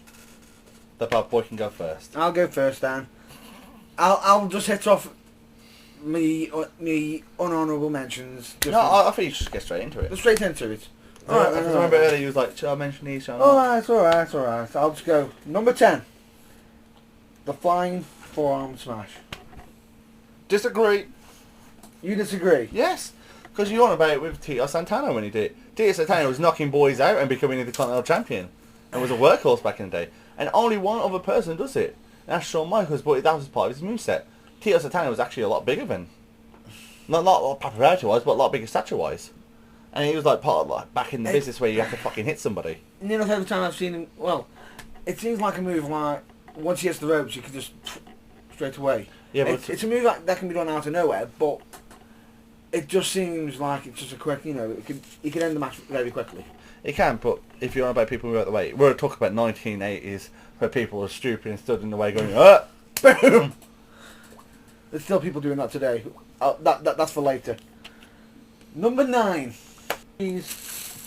The bad boy can go first. I'll go first, Dan. I'll just hit off me unhonourable mentions. Just No, I think you should just get straight into it. straight into it. Alright, Alright, because I remember earlier you was like, should I mention these? Should I not? Alright. I'll just go. Number 10. The Flying Forearm Smash. Disagree. You disagree? Yes. Because you on about it with Tito Santana when he did it. Tito Santana was knocking boys out and becoming the Continental Champion. And was a workhorse back in the day. And only one other person does it. And that's Shawn Michaels, but that was part of his moveset. Tito Santana was actually a lot bigger than... Not popularity-wise, but a lot bigger stature-wise. And he was like part of like back in the business where you have to fucking hit somebody. Not every time I've seen him, well, it seems like a move like, once he hits the ropes, you can just straight away. Yeah, but It's a move that can be done out of nowhere, but it just seems like it's just a quick, it can end the match very quickly. it can, but if you're on about people who are out the way, we're talking about 1980s where people were stupid and stood in the way going, boom! There's still people doing that today. That's for later. Number 9. He's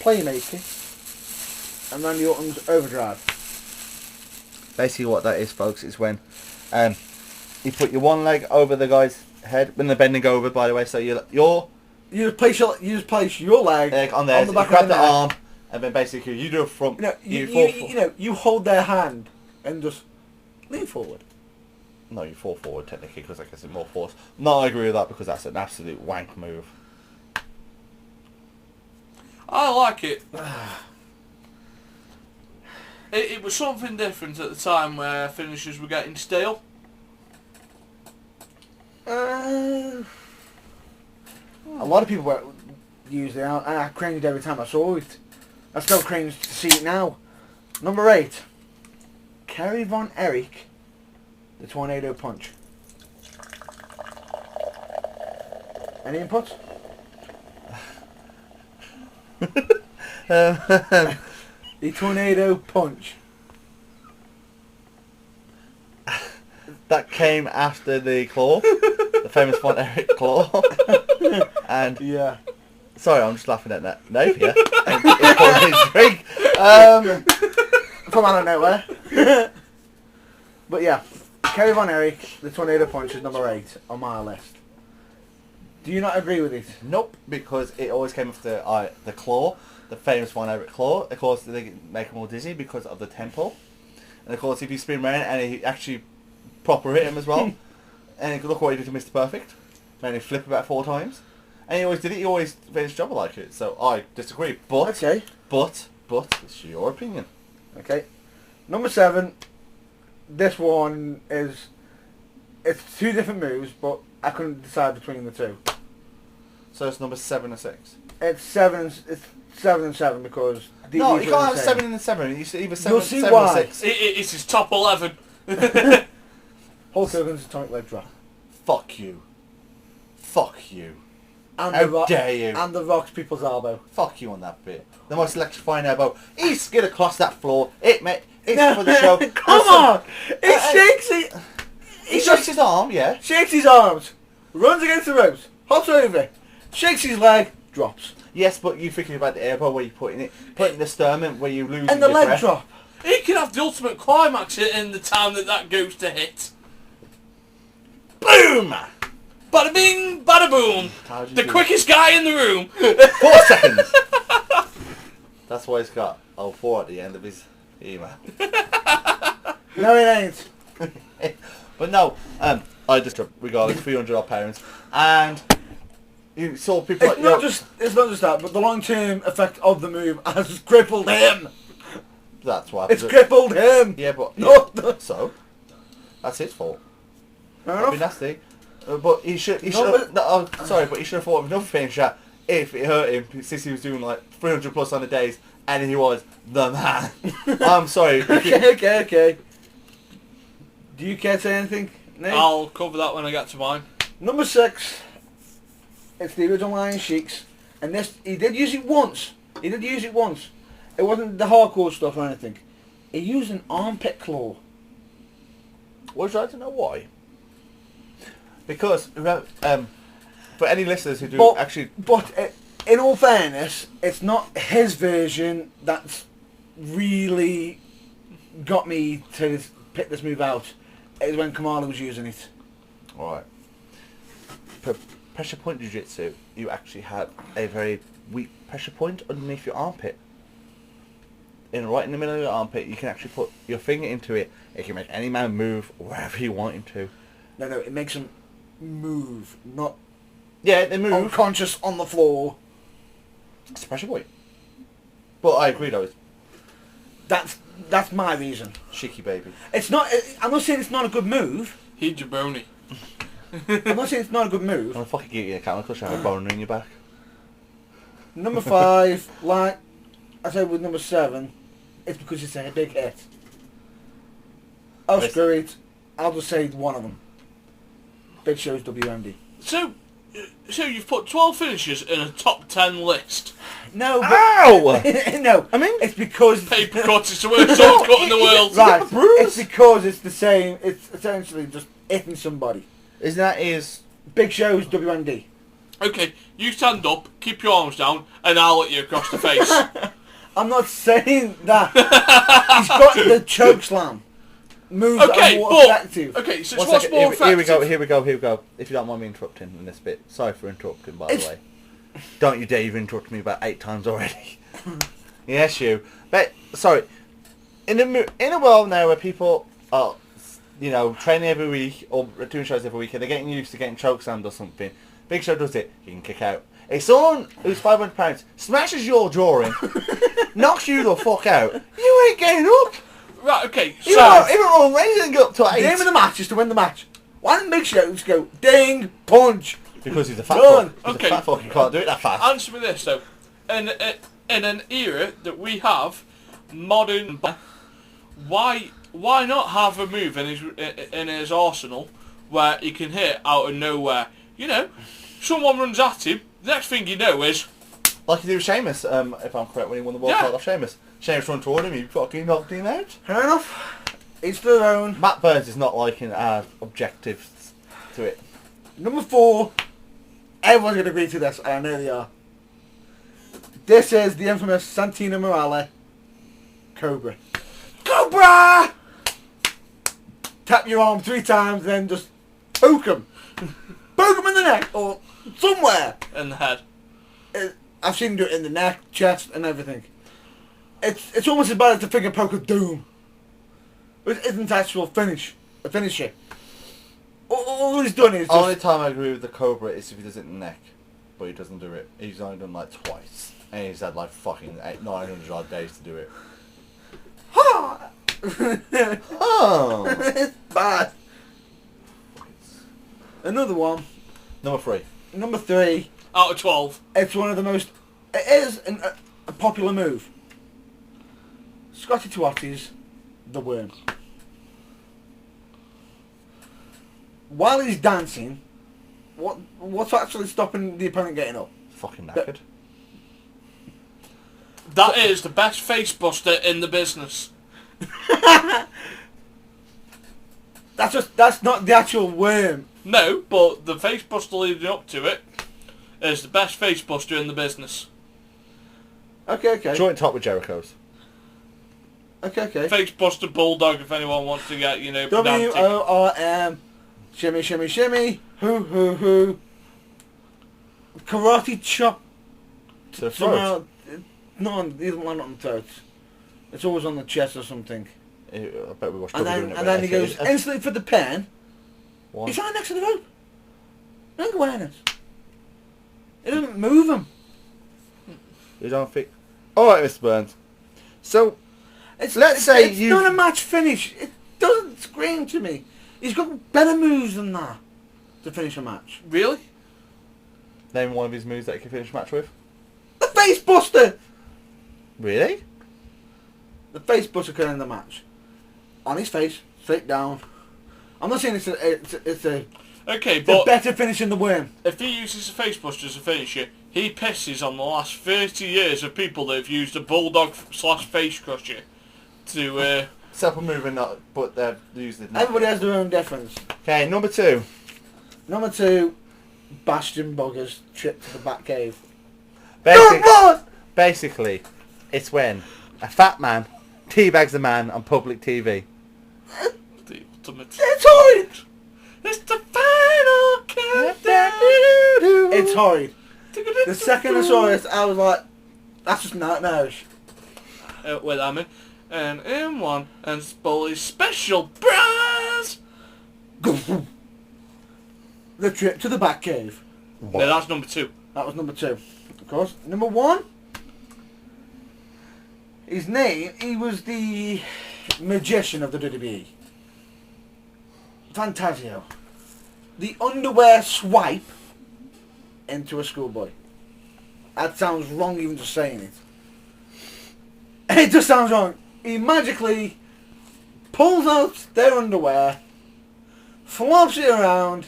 Playmaker and Randy Orton's Overdrive. Basically what that is, folks, is when you put your one leg over the guy's head, when they're bending over, by the way, so you just place your leg on there, the back you grab of the their neck. arm, and then basically you do a front, You hold their hand and just lean forward. No, you fall forward technically because I guess it's more force. No, I agree with that because that's an absolute wank move. I like it. It was something different at the time where finishers were getting stale. A lot of people were using it, and I cringed every time I saw it. I still cringe to see it now. Number 8. Kerry Von Erich, the Tornado Punch. Any input? The Tornado Punch. That came after the claw, the famous Von Erich claw. And Yeah. sorry, I'm just laughing at that. No, yeah. And it's called his drink. From out of nowhere. But yeah, Kerry Von Erich, the Tornado Punch is number 8 on my list. Do you not agree with it? Nope, because it always came after the claw, the famous Von Erich claw. Of course, they make him all dizzy because of the temple. And of course, if you spin around and he actually proper hit him as well, and look what he did to Mr. Perfect, made him flip about 4 times. And he always did it. He always finished job like it. So I disagree. But Okay. but it's your opinion. Okay. Number 7. This one is... It's 2 different moves, but I couldn't decide between the 2. So it's number 7 or 6. It's 7 and 7 because... No, these you are can't have the 7 and 7. You either 7, You'll see 7 why. or 6. It's his top 11. Hulk Hogan's Atomic Leg Drop. Fuck you. Fuck you. And How dare you. And the Rock's People's Elbow. Fuck you on that bit. The most electrifying elbow. He skid across that floor. It's for the show. Come on! He shakes it! He shakes his arm, yeah. Shakes his arms, runs against the ropes, hops over, shakes his leg, drops. Yes, but you thinking about the elbow where you putting the sternum where you lose And the your leg breath. drop. He can have the ultimate climax in the time that goes to hit. Boom! Bada bing, bada boom. How'd you The do quickest guy in the room. 4 seconds. That's why he's got 4 at the end of his email. No, it ain't. But no, I just regardless 300 odd pounds, and you saw people. It's not just that, but the long-term effect of the move has crippled him. That's what It's happens. crippled him. Yeah, but No. so that's his fault. Fair That'd be enough. nasty. But he should. He No, should. Sorry, but he should have thought of another finisher if it hurt him, since he was doing like 300 plus on the days, and he was the man. I'm sorry. Okay. Do you care to say anything, Nate? I'll cover that when I get to mine. Number 6. It's the original Iron Sheiks, and this he did use it once. It wasn't the hardcore stuff or anything. He used an armpit claw. Would you like to know why? Because for any listeners who do But in all fairness, it's not his version that's really got me to pick this move out. It was when Kamala was using it. Alright. For pressure point jiu-jitsu, you actually had a very weak pressure point underneath your armpit. Right in the middle of your armpit, you can actually put your finger into it. It can make any man move wherever you want him to. No, it makes him move, not Yeah, they move. unconscious on the floor. It's a pressure point. But I agree though, it's That's my reason. cheeky baby. It's not. I'm not saying it's not a good move. He jabroni. I'm not saying it's not a good move. I'm gonna fucking get you a camera because you have a boner in your back. Number 5, like I said with number 7, it's because it's a big hit. Oh, Yes. screw it. I'll just say one of them. Big Show's WMD. So you've put 12 finishers in a top 10 list. No, but... Ow! No, I mean- it's because... Paper cut is the worst sword cut in the world. Right, bruise? it's because it's the same, it's essentially just hitting somebody. Isn't that his... Big Show's WMD. Okay, you stand up, keep your arms down, and I'll hit you across the face. I'm not saying that. He's got the choke slam. Moves that Okay, are more but... effective. Okay, so One what's second, more here we effective? go. If you don't mind me interrupting in this bit. Sorry for interrupting, by the It's- way. Don't you dare you've interrupted me about 8 times already. Yes, you. But, sorry. In a world now where people are, training every week, or doing shows every week, and they're getting used to getting chokeslammed or something, Big Show does it, he can kick out. If someone who's £500 smashes your jaw in, knocks you the fuck out, you ain't getting up. Right, okay, Even so... on raising up to 8. The aim of the match is to win the match. Why didn't Big Show just go ding, punch? Because he's a fat Done. fuck. He's Okay. a fat fuck, you can't do it that fast. Answer me this, though. And in an era that we have modern, why not have a move in his arsenal where he can hit out of nowhere? You know, someone runs at him. The next thing you know is like he did with Sheamus, if I'm correct, when he won the world title off Sheamus. Sheamus run toward him, he fucking knocked him out. Fair enough. Each their own. Matt Burns is not liking our objectives to it. Number 4. Everyone's going to agree to this, and I know they are. This is the infamous Santino Morale Cobra. Cobra! Tap your arm 3 times, then just poke him. Poke him in the neck, or somewhere. in the head. I've seen him do it in the neck, chest, and everything. It's almost as bad as the finger poke of doom. It isn't actual a finisher. All he's done is just... Only time I agree with the Cobra is if he does it in the neck. But he doesn't do it. He's only done like twice. And he's had like fucking 900 odd days to do it. Ha! Oh! It's bad. Another one. Number 3. Number 3. Out of 12. It's one of the most... It is a popular move. Scotty Twatty's The Worm. While he's dancing, what's actually stopping the opponent getting up? Fucking knackered. That is the best face buster in the business. That's not the actual worm. No, but the face buster leading up to it is the best face buster in the business. Okay. Joint top with Jericho's. Okay. Face buster bulldog if anyone wants to get, pedantic. WORM. Shimmy, shimmy, shimmy. Hoo. Karate chop. To the throat. He doesn't land on the throat. It's always on the chest or something. I bet we watched And then he goes instantly for the pen. He's right next to the rope. No awareness. It doesn't move him. You don't think... Alright, Mr. Burns. So, let's say it's not a match finish. It doesn't scream to me. He's got better moves than that to finish a match. Really? Name one of his moves that he can finish a match with. The face buster! Really? The face buster can end the match. On his face, straight down. I'm not saying it's a Okay, but better finish than the worm. if he uses a face buster as a finisher, he pisses on the last 30 years of people that have used a bulldog / face crusher to... Separate moving, but they're using it now. Everybody has their own difference. Okay, number 2. Number 2, Bastion Bugger's trip to the Batcave. Basically, it's when a fat man teabags a man on public TV. The ultimate... It's horrid! It's the final countdown! It's horrid. The second I saw it, I was like, that's just nightmarish. With Amin. And M1 and Spolly's special prize! The trip to the Batcave. No, that's number 2. That was number 2. Of course. Number 1. His name, he was the magician of the WWE. Fantasio. The underwear swipe into a schoolboy. That sounds wrong even just saying it. It just sounds wrong. He magically pulls out their underwear, flops it around,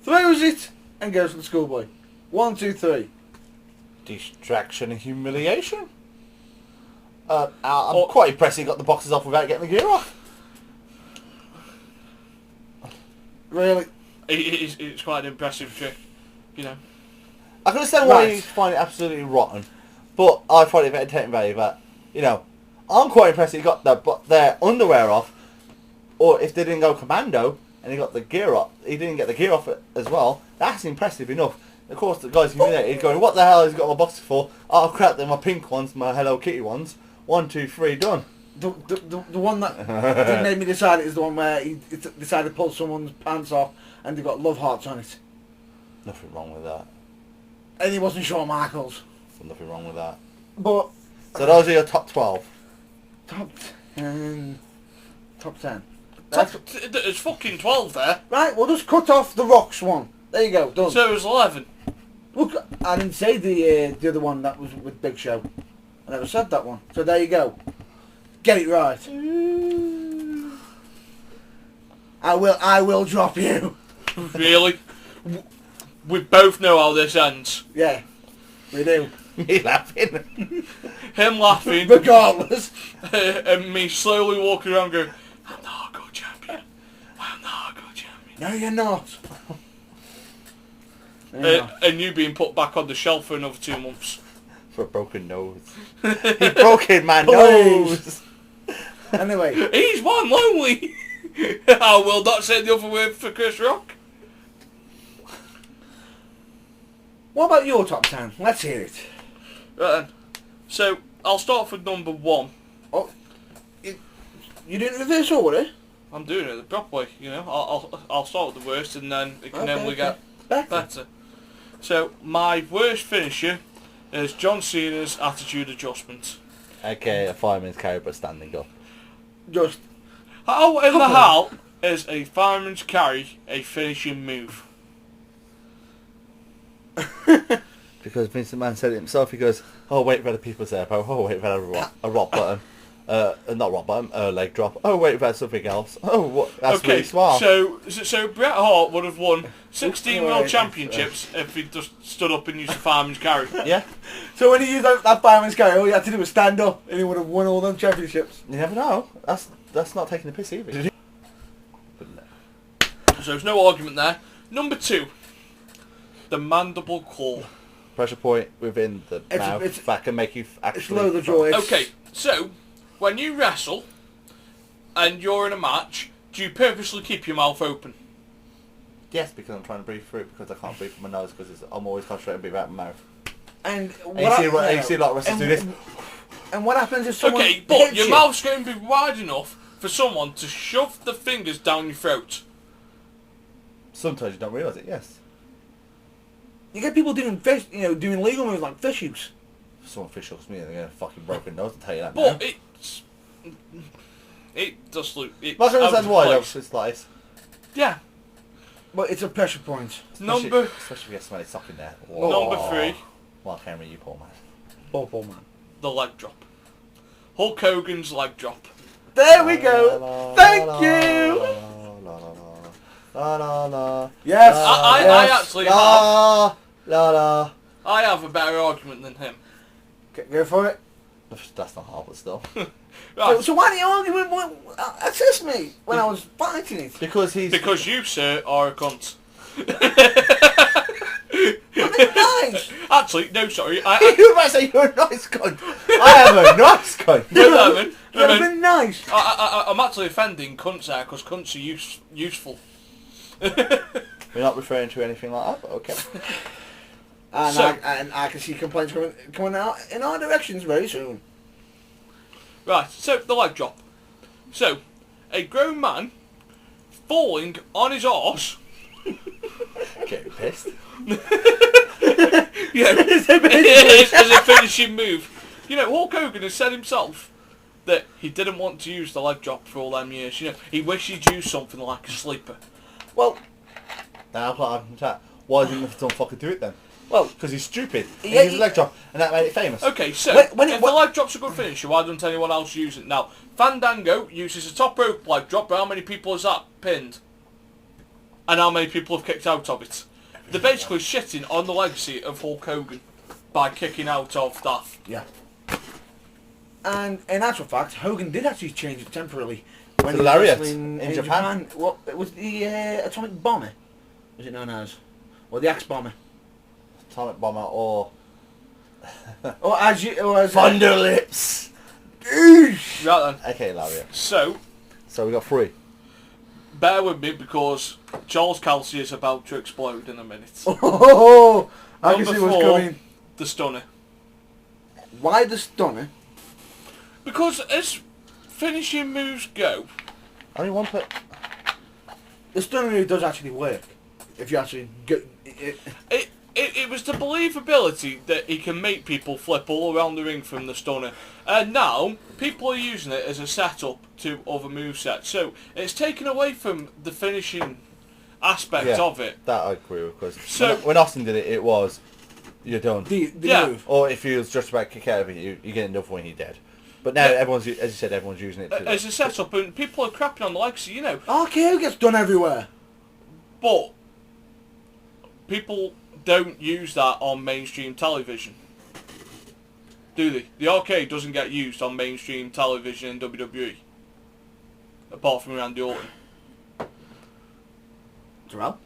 throws it, and goes to the schoolboy. 1, 2, 3. Distraction and humiliation. I'm quite impressed he got the boxes off without getting the gear off. Really? It's quite an impressive trick, I can understand why you find it absolutely rotten, but I find it of entertainment value. But I'm quite impressed he got their underwear off, or if they didn't go commando and he got the gear off, he didn't get the gear off as well. That's impressive enough. Of course, the guy's humiliated. He's going, "What the hell has he got my boxes for? Oh crap! They're my pink ones, my Hello Kitty ones. 1, 2, 3, done." The one that did made me decide it is the one where he decided to pull someone's pants off and they got love hearts on it. Nothing wrong with that. And he wasn't Shawn Michaels. Nothing wrong with that. But So those are your top 12. Top 10. Top 10. There's fucking 12 there. Right, we'll just cut off the Rocks one. There you go, done. So it was 11. Look, I didn't say the other one that was with Big Show. I never said that one. So there you go. Get it right. I will drop you. Really? We both know how this ends. Yeah, we do. Me laughing. Him laughing, Regardless. and me slowly walking around going, I'm the hardcore champion. I'm the hardcore champion. No, you're not. No, you're not. And you being put back on the shelf for another 2 months. For a broken nose. He broke my Please. nose. Anyway, He's one lonely. I will not say the other word for Chris Rock. what about your top 10? Let's hear it. Right then. So, I'll start with number 1. Oh, you doing reverse order? I'm doing it the proper way, you know. I'll start with the worst and then it can only get better. So, my worst finisher is John Cena's attitude adjustment. Okay, a fireman's carry but standing up. Just How in the hell is a fireman's carry a finishing move? Because Vincent Mann said it himself, he goes, oh wait for the people's elbow, oh wait for a rock bottom. Not rock bottom, leg drop. Oh wait for something else. Oh, what? That's Okay, really smart. so Bret Hart would have won 16 world championships if he just stood up and used a fireman's carry. Yeah, so when he used that fireman's carry, all you had to do was stand up, and he would have won all them championships. you never know. That's not taking the piss either. But no. So there's no argument there. Number 2, the mandible claw. Pressure point within the It's- mouth it's- that can make you actually... low the jaw. Okay, so when you wrestle and you're in a match, do you purposely keep your mouth open? Yes, because I'm trying to breathe through it because I can't breathe from my nose because I'm always concentrating to breathe out my mouth. And And you see a lot of wrestlers do this. And what happens if someone Okay, but hits your you? mouth's going to be wide enough for someone to shove the fingers down your throat. Sometimes you don't realise it, yes. You get people doing fish, doing legal moves like fish hooks. If someone fish hooks me, they're going to fucking broken nose, I'll tell you that But now. it does look... It, That's out of why though, place. it's like... Yeah. But it's a pressure point. Number Especially if you get smelly sock in there. Number 3, Well, I can't remember you, poor man. Ball man. the leg drop. Hulk Hogan's leg drop. There we go. Thank you. La la la. Yes. I actually have... La la. I have a better argument than him. Go for it. That's not hard, but still. Right. So why do you argue with assist me when I was fighting it? Because he's... Because you, sir, are a cunt. Nice. Actually, no, sorry. You were about to say you're a nice cunt. I am a nice cunt. That would have been nice. I'm actually offending cunts there because cunts are useful. We're not referring to anything like that, but okay. And, So- I can see complaints coming out in our directions very soon. Right, so the leg drop. So, a grown man falling on his arse. Getting pissed. Yeah, as a finishing move. You know, Hulk Hogan has said himself that he didn't want to use the leg drop for all them years. You know, he wished he'd used something like a sleeper. Well, Now I've got to chat. Why didn't the fucker do it then? well, Because he's stupid. He Yeah, used a leg drop, and that made it famous. Okay, so When if the leg drop's a good finisher, why doesn't anyone else use it now? Fandango uses a top rope leg drop, but how many people has that pinned? And how many people have kicked out of it? They're basically shitting on the legacy of Hulk Hogan by kicking out of that. yeah. And in actual fact, Hogan did actually change it temporarily when To he was lariat wrestling in Japan. What it was the atomic bomber? Was it known as? Or the axe bomber? Atomic bomber or Or as Thunder Lips. Right then. Okay, Lariat. So, So we got 3. bear with me because Charles Kelsey is about to explode in a minute. Oh, I can Number see what's 4, coming. the stunner. Why the stunner? Because as finishing moves go, Only one put. The stunner really does actually work. If you actually go... it was the believability that he can make people flip all around the ring from the stunner. And now, people are using it as a setup to other movesets. So, it's taken away from the finishing aspect Yeah. of it. That I agree with, because So- when Austin did it, it was you're done. The Yeah. move. Or if you was just about to kick out of it, you get enough when you're dead. But now everyone's, as you said, everyone's using it. As a setup, and people are crapping on the legacy, you know. RKO gets done everywhere. But people don't use that on mainstream television, do they? The arcade doesn't get used on mainstream television in WWE, apart from Randy Orton. Terrell?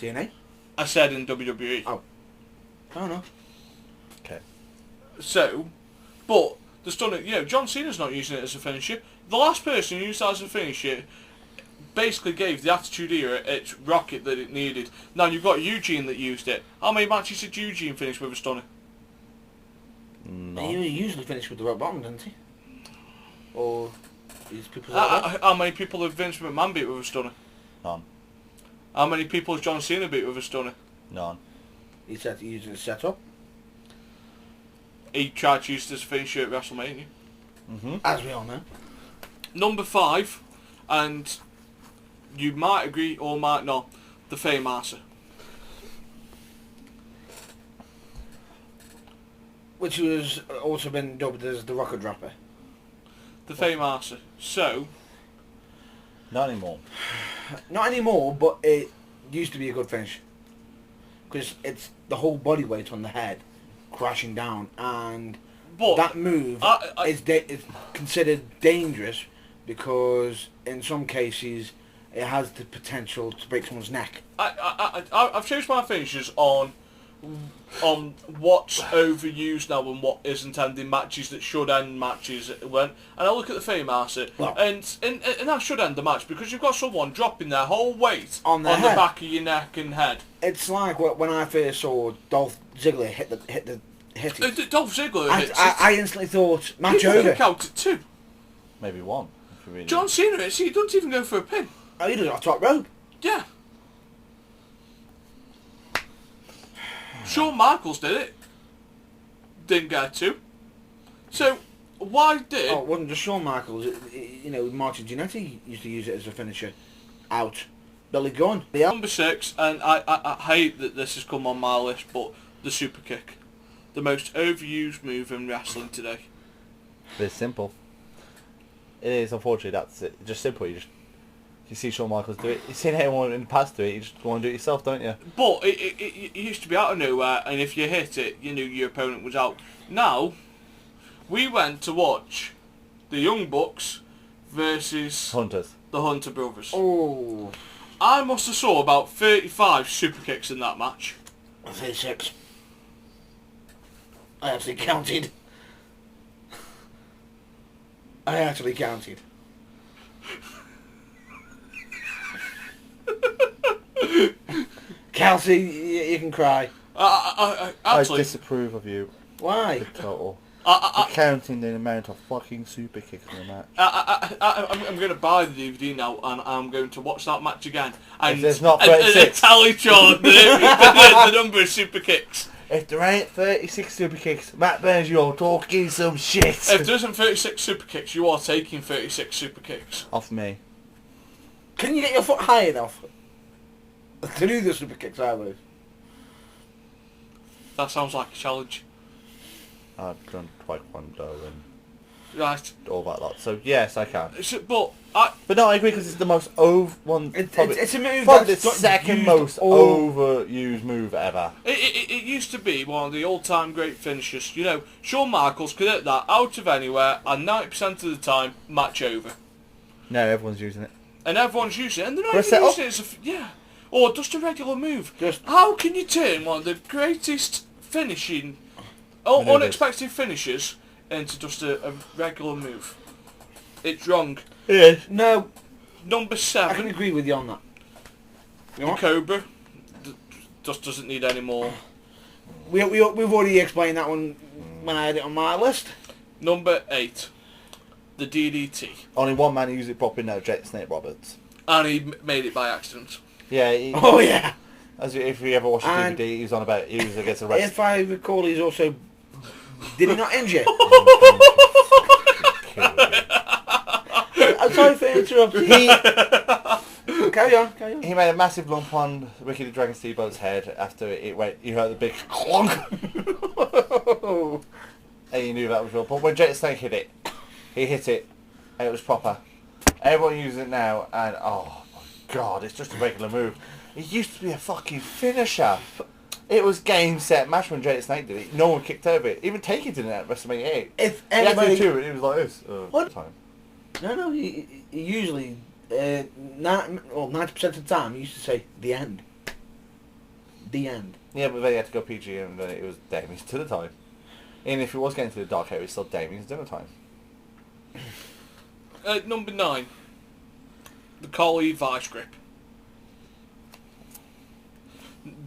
TNA? I said in WWE. Oh. I don't know. Okay. So, but the stunning, John Cena's not using it as a finisher. The last person who used that as a finisher basically gave the Attitude Era its rocket that it needed. Now you've got Eugene that used it. How many matches did Eugene finish with a stunner? No. He usually finished with the rock bottom, didn't he? Or these people. How many people have Vince McMahon beat with a stunner? None. How many people has John Cena beat with a stunner? None. He said he used it set up. He tried to use it as a finisher at WrestleMania. Mm-hmm. As we all know. Number 5, and you might agree or might not, the Fame-Arser. Which was also been dubbed as the Rocket Dropper. The Fame-Arser. So, Not anymore. Not anymore, but it used to be a good finish. Because it's the whole body weight on the head crashing down, and but that move is considered dangerous because in some cases it has the potential to break someone's neck. I've changed my finishes on what's overused now and what isn't ending matches that should end matches when, and I look at the Fame-Arser, and that should end the match because you've got someone dropping their whole weight on the back of your neck and head. It's like when I first saw Dolph Ziggler hit it. Dolph Ziggler I instantly thought match people over. can count it 2. Maybe 1. If you really John Cena, he doesn't even go for a pin. Oh, he does it on top rope. Yeah. Shawn Michaels did it. Didn't get 2. So, why did... Oh, it wasn't just Shawn Michaels. Martin Jannetty used to use it as a finisher. Out. Billy Gunn. Yeah. Number 6, and I hate that this has come on my list, but the super kick. The most overused move in wrestling today. It's simple. It is, unfortunately, that's it. Just simple. You see Shawn Michaels do it. You've seen anyone in the past do it, you just want to do it yourself, don't you? But it used to be out of nowhere, and if you hit it, you knew your opponent was out. Now, we went to watch the Young Bucks versus Hunters. the Hunter Brothers. Oh. I must have saw about 35 super kicks in that match. I say 6. I actually counted. Kelsey, you can cry. Actually, I disapprove of you. Why? The total. Counting the amount of fucking super kicks in the match. I'm going to buy the DVD now, and I'm going to watch that match again. And If there's not 36. tally chart the number of super kicks. If there ain't 36 super kicks, Matt Burns, you're talking some shit. If there isn't 36 super kicks, you are taking 36 super kicks. Off me. Can you get your foot high enough to do the super kick sideways? That sounds like a challenge. I've done taekwondo and Right. all that lot, so yes, I can. But no, I agree because it's the most one. It's a move probably the that's second used most overused move ever. It used to be one of the all-time great finishers. Shawn Michaels could hit that out of anywhere, and 90% of the time, match over. No, everyone's using it. And everyone's using it, and they're not Press even it using it as or just a regular move. Just- How can you turn one of the greatest finishing, unexpected finishes into just a regular move? It's wrong. Yeah. No, Number I can 7, agree with you on that. You know the what? Cobra, just doesn't need any more. We've already explained that one when I had it on my list. Number 8, the DDT. Only one man who used it properly now, Jet Snake Roberts. And he made it by accident. Yeah. Oh yeah. If you ever watch the And DVD, he's on about he was against a wrestler. If I recall, he's also did he not injure? I'm sorry for interrupting. carry on. He made a massive lump on Ricky the Dragon Steamboat's head after it went. You heard the big clonk, and you knew that was real. But when Jake the Snake hit it, he hit it, and it was proper. Everyone uses it now, and oh my god, it's just a regular move. It used to be a fucking finisher. It was game, set, match when Jake the Snake did it. No one kicked over it. Even Taker did it at WrestleMania 8. If He had to anybody... do it, it was like this. What? Time. No, he usually, 90% of the time, he used to say, the end. The end. Yeah, but then he had to go PG, and it was Damien's dinner time. And if it was getting to the dark area, it's still Damien's dinner time. Number 9. The Collie Vice Grip.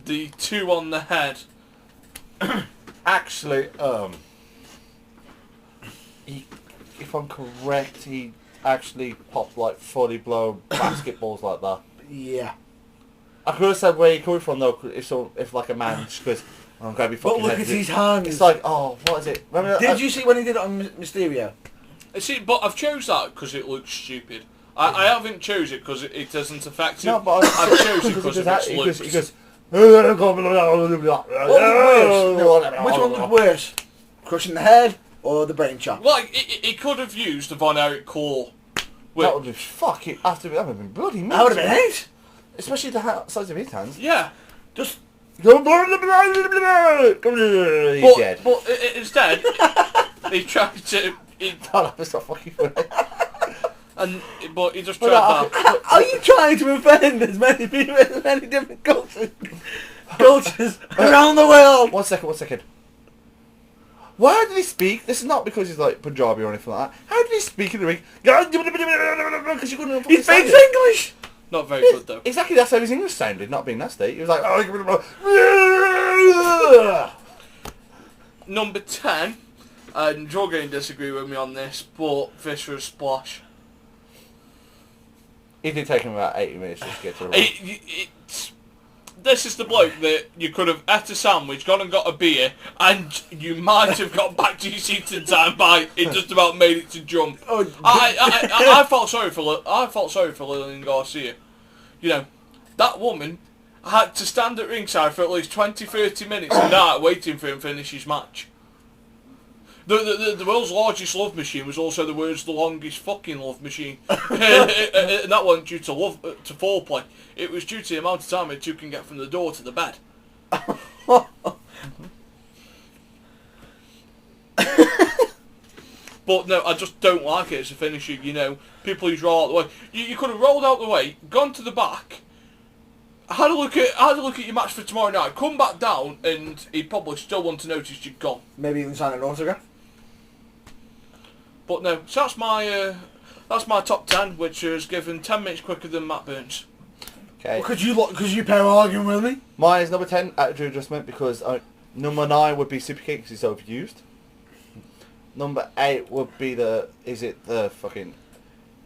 The 2 on the head. Actually, if I'm correct, he actually popped like fully blown basketballs like that. Yeah. I could have said where you're coming from though, if like a man just goes, I'm going to be fucking But look head. at his hands. It's like, oh, what is it? Remember, Did you see when he did it on Mysterio? See, but I've chose that because it looks stupid. I haven't chose it because it doesn't affect it. No, but I've chose it because of its he looks. goes, What was worse? Which one was worse? Crushing the head or the brain chop? Like, he could have used the Von Erich claw. that would be fucking, after that would have been bloody That would have been miserable. hate. Especially the size of his hands. Yeah. Just... He's But dead. instead, he tried to... That's not fucking funny. But he just tried that. Are you trying to offend as many people, as many different cultures around the world? One second. Why did he speak? This is not because he's like Punjabi or anything like that. How did he speak in the ring? Because you couldn't He speaks English! Not very good, though. Exactly, that's how his English sounded, not being nasty. He was like, Number 10, and you're going to disagree with me on this, but Viscera's Splash. It did take him about 80 minutes just to get to the ring. This is the bloke that you could have ate a sandwich, gone and got a beer, and you might have got back to your seat in time by it just about made it to jump. Oh, I felt sorry for Lillian Garcia. You know, that woman had to stand at ringside for at least 20-30 minutes a night waiting for him to finish his match. The world's largest love machine was also the world's longest fucking love machine. And that wasn't due to foreplay. It was due to the amount of time it took to get from the door to the bed. But no, I just don't like it as a finisher, you know. People who roll out the way. You could have rolled out the way, gone to the back, had a look at your match for tomorrow night, come back down, and he'd probably still want to notice you'd gone. maybe even sign an autograph. But no, so that's my top 10, which is given 10 minutes quicker than Matt Burns. Okay. Because you pair arguing with me. Mine is number 10, attitude adjustment, because number 9 would be super kick because it's overused. Number 8 would be the fucking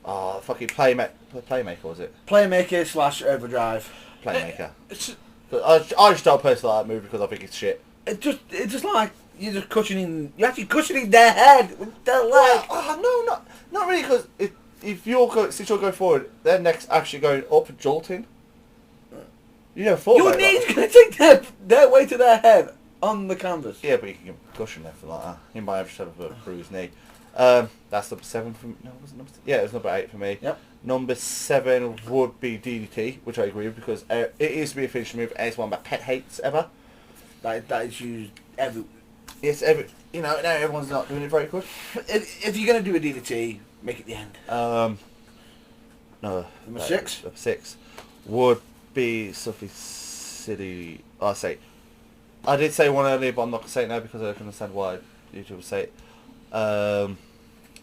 playmaker, was it? Playmaker / overdrive. Playmaker. It's I just don't personally like that movie because I think it's shit. It's just like you're just cushioning. You're actually cushioning their head with their leg. No, not really, because if since you're going forward, their neck's actually going up and jolting. You know, Your knee's gonna take their weight to their head on the canvas. Yeah, but you can cushion everything like that. You might have just have a bruised knee. That's number 7 for me. No, was it number? Yeah, it was number 8 for me. Yep. Number 7 would be DDT, which I agree with because it is to be a finishing move, and it's one of my pet hates ever. That is used every. Yes, now everyone's not doing it very good. If you're gonna do a DDT, make it the end. No. Number 6? Number 6 would be Suffy City. I did say one earlier, but I'm not going to say it now because I can understand why YouTube would say it.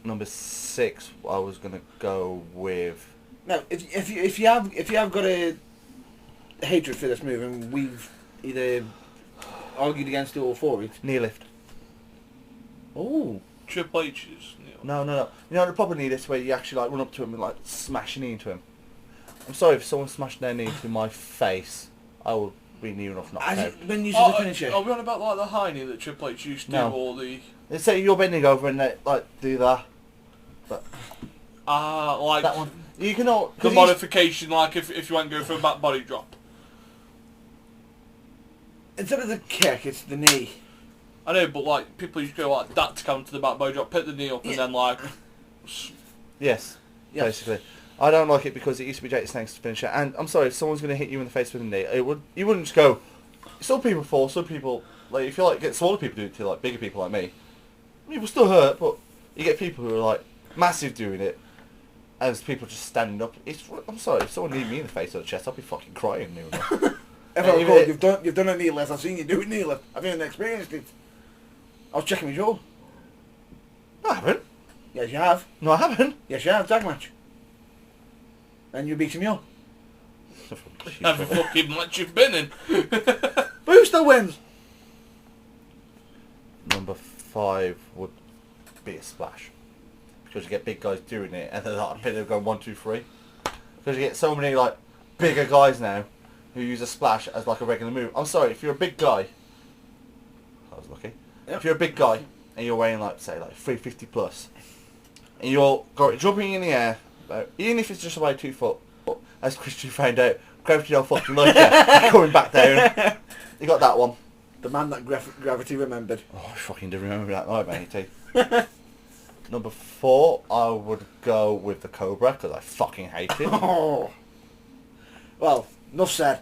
Number 6, I was going to go with. No, if you have got a hatred for this move, and we've either argued against it or for it. Knee lift. Oh. Triple H's. No. You know the proper knee lift where you actually like run up to him and like smash your knee into him. I'm sorry if someone smashed their knee into my face, I would be near enough not to. Has it been used as a finisher? Are we on about like the high knee that Triple H used to No. do, or the... Let's say you're bending over and they like do that. But like... that one. You can all... The modification, like if you want to go for a back body drop. Instead of the kick, it's the knee. I know, but like people used to go like that to counter the back body drop, pick the knee up, and then like. Yes, basically. I don't like it because it used to be Jake the Snake's finisher. And I'm sorry, if someone's going to hit you in the face with a knee, you wouldn't just go... Some people fall, some people... Like, if you like get smaller people do it to like bigger people like me, it will still hurt, but you get people who are like massive doing it, and there's people just standing up. I'm sorry, if someone kneed me in the face or the chest, I'd be fucking crying. You've done a knee lift. I've seen you do a knee lift. I've even experienced it. I was checking with you. No, I haven't. Yes, you have. No, I haven't. Yes, you have. Tag match. And you beat him, you. Every fucking match you've been in. But who still wins? Number 5 would be a splash. Because you get big guys doing it, and then like, they're going 1, 2, 3. Because you get so many like bigger guys now who use a splash as like a regular move. I'm sorry, if you're a big guy, I was lucky. Yep. If you're a big guy and you're weighing like say like 350 plus, and you're jumping in the air, even if it's just about 2 foot, as Christian found out, gravity don't fucking like it, coming back down. You got that one. The man that gravity remembered. Oh, I fucking do remember that night, matey. Number 4, I would go with the Cobra, because I fucking hate it. Oh. Well, enough said.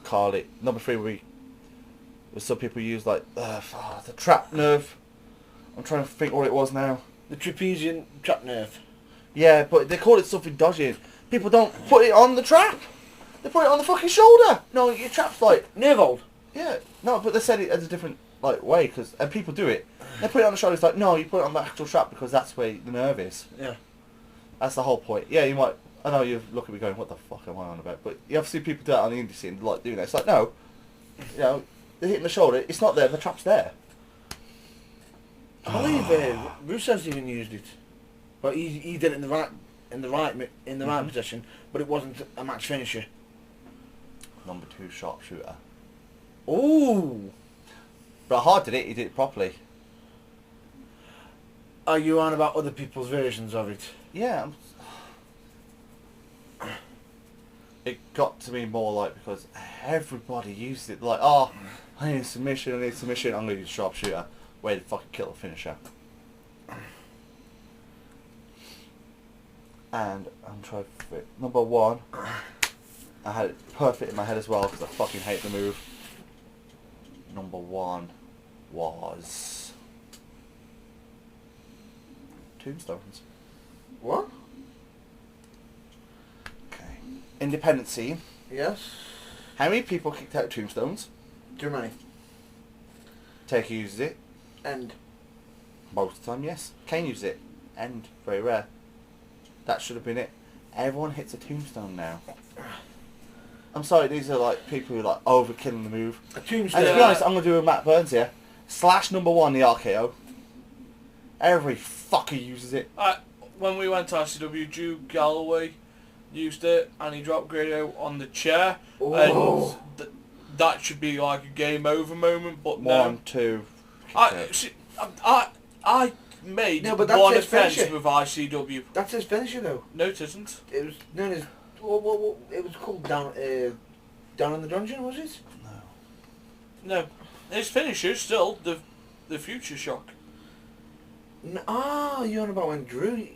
Carly. Number 3, some people use like the trap nerve. I'm trying to think what it was now. The trapezium trap nerve. Yeah, but they call it something dodgy. People don't put it on the trap. They put it on the fucking shoulder. No, your trap's like... Nerve hold. Yeah. No, but they said it as a different like way, and people do it. They put it on the shoulder. It's like, no, you put it on the actual trap because that's where the nerve is. Yeah. That's the whole point. Yeah, you might... I know you look at me going, what the fuck am I on about? But you have to see people do it on the indie scene, like doing that. It's like, no, you know, they're hitting the shoulder. It's not there. The trap's there. I believe Rusev's even used it, but he did it in the right position, but it wasn't a match finisher. Number 2, sharpshooter. Ooh. But Hart did it. He did it properly. Are you on about other people's versions of it? Yeah. It got to me more like because everybody used it. Like, oh, I need a submission. I'm going to use sharpshooter. Way to fucking kill a finisher. And I'm trying to fit. Number 1, I had it perfect in my head as well because I fucking hate the move. Number 1 was Tombstones. What? Okay. Independent scene. Yes. How many people kicked out Tombstones? Too many. Taker uses it. And Most of the time, yes. Kane uses it. And very rare. That should have been it. Everyone hits a tombstone now. I'm sorry, these are like people who are like overkilling the move. a tombstone. And to be honest, I'm going to do a Matt Burns here. Slash number 1, the RKO. Every fucker uses it. When we went to RCW, Drew Galloway used it, and he dropped Grado on the chair. Oh. And that should be like a game over moment, but 1, 2. I made No, but that's one his offence finisher. with ICW. That's his finisher, though. No, it isn't. It was known as it was called down in the dungeon, was it? No, his finisher still the future shock. You're on about when Drew.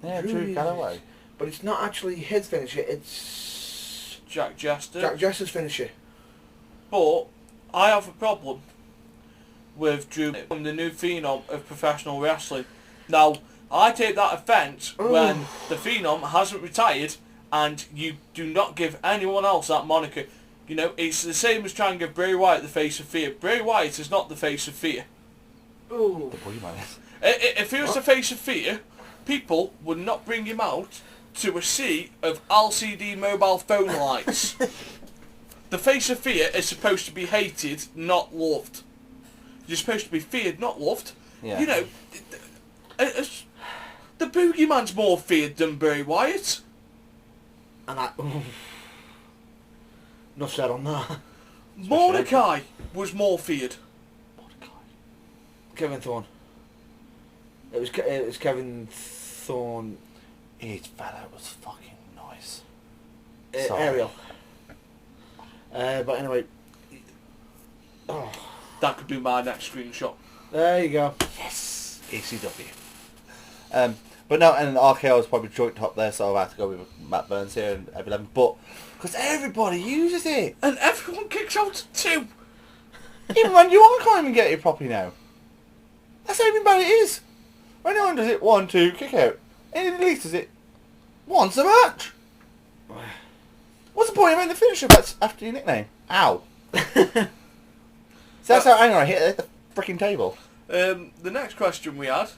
Yeah, Drew Drew uses Galloway. it. But it's not actually his finisher. It's Jack Jester. Jack Jester's finisher. But I have a problem with Drew from the new phenom of professional wrestling. Now, I take that offence when the phenom hasn't retired and you do not give anyone else that moniker. You know, it's the same as trying to give Bray Wyatt the face of fear. Bray Wyatt is not the face of fear. Ooh. The boogeyman is. If he was the face of fear, people would not bring him out to a sea of LCD mobile phone lights. The face of fear is supposed to be hated, not loved. You're supposed to be feared, not loved. Yeah. You know, the boogeyman's more feared than Bray Wyatt. And enough said on that. Mordecai was more feared. Kevin Thorne. It was Kevin Hawthorne, Each fella was fucking nice. Sorry. Ariel. But anyway, oh, That could be my next screenshot. there you go. Yes! ECW. But no, and RKO was probably joint up there, so I have to go with Matt Burns here and F11. But, because everybody uses it. And everyone kicks out at 2. Even when you are can't even get it properly now. That's how everybody is. When no one does it 1, 2, kick out. And at least does it once a match. What's the point of having the finisher match after your nickname? Ow. So that's how angry I hit the freaking table. The next question we had.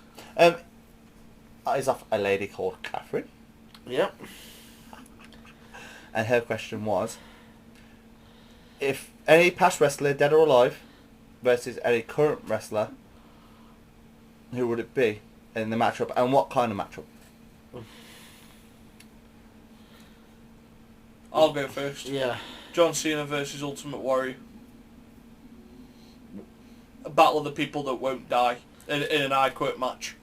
Is off a lady called Catherine. Yep. And her question was, if any past wrestler, dead or alive, versus any current wrestler, who would it be in the matchup, and what kind of matchup? I'll go first. Yeah. John Cena versus Ultimate Warrior. A battle of the people that won't die in an I Quit match.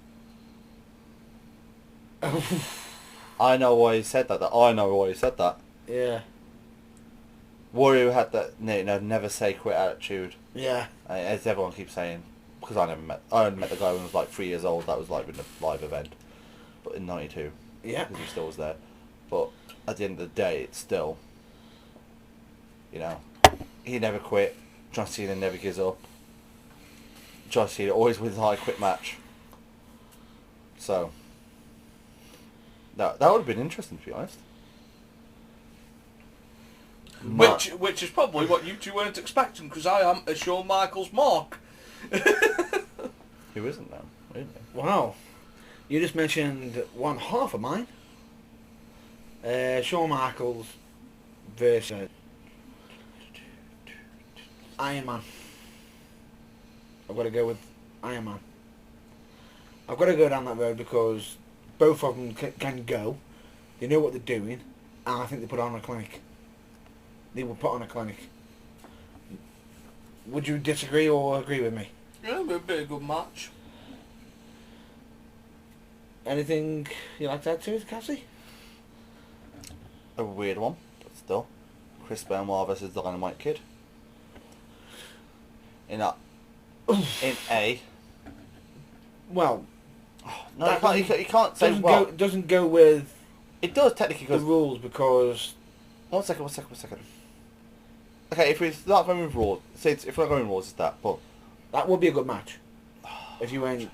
I know why he said that. I know why he said that. Yeah. Warrior had that never say quit attitude. Yeah. As everyone keeps saying, because I only met the guy when I was like 3 years old. That was like in a live event, but in '92. Yeah. Because he still was there. But at the end of the day, it's still, he never quit. John Cena never gives up. John Cena always wins the high quit match. So, that would have been interesting, to be honest. Which is probably what you two weren't expecting, because I am a Shawn Michaels mark. Who isn't though? Really? Wow. You just mentioned one half of mine. Shawn Michaels versus Iron Man. I've got to go with Iron Man. I've got to go down that road because both of them can go. They know what they're doing, and I think they put on a clinic. They will put on a clinic. Would you disagree or agree with me? Yeah, it would be a good match. Anything you like to add to it, Cassie? A weird one, but still. Chris Benoit versus Dynamite Kid. In A. Well, No, that you can't say well. doesn't go with It does technically the because... rules because One second. Okay, if we start going with rules, say if we're not going with rules, it's that, but... that would be a good match if you ain't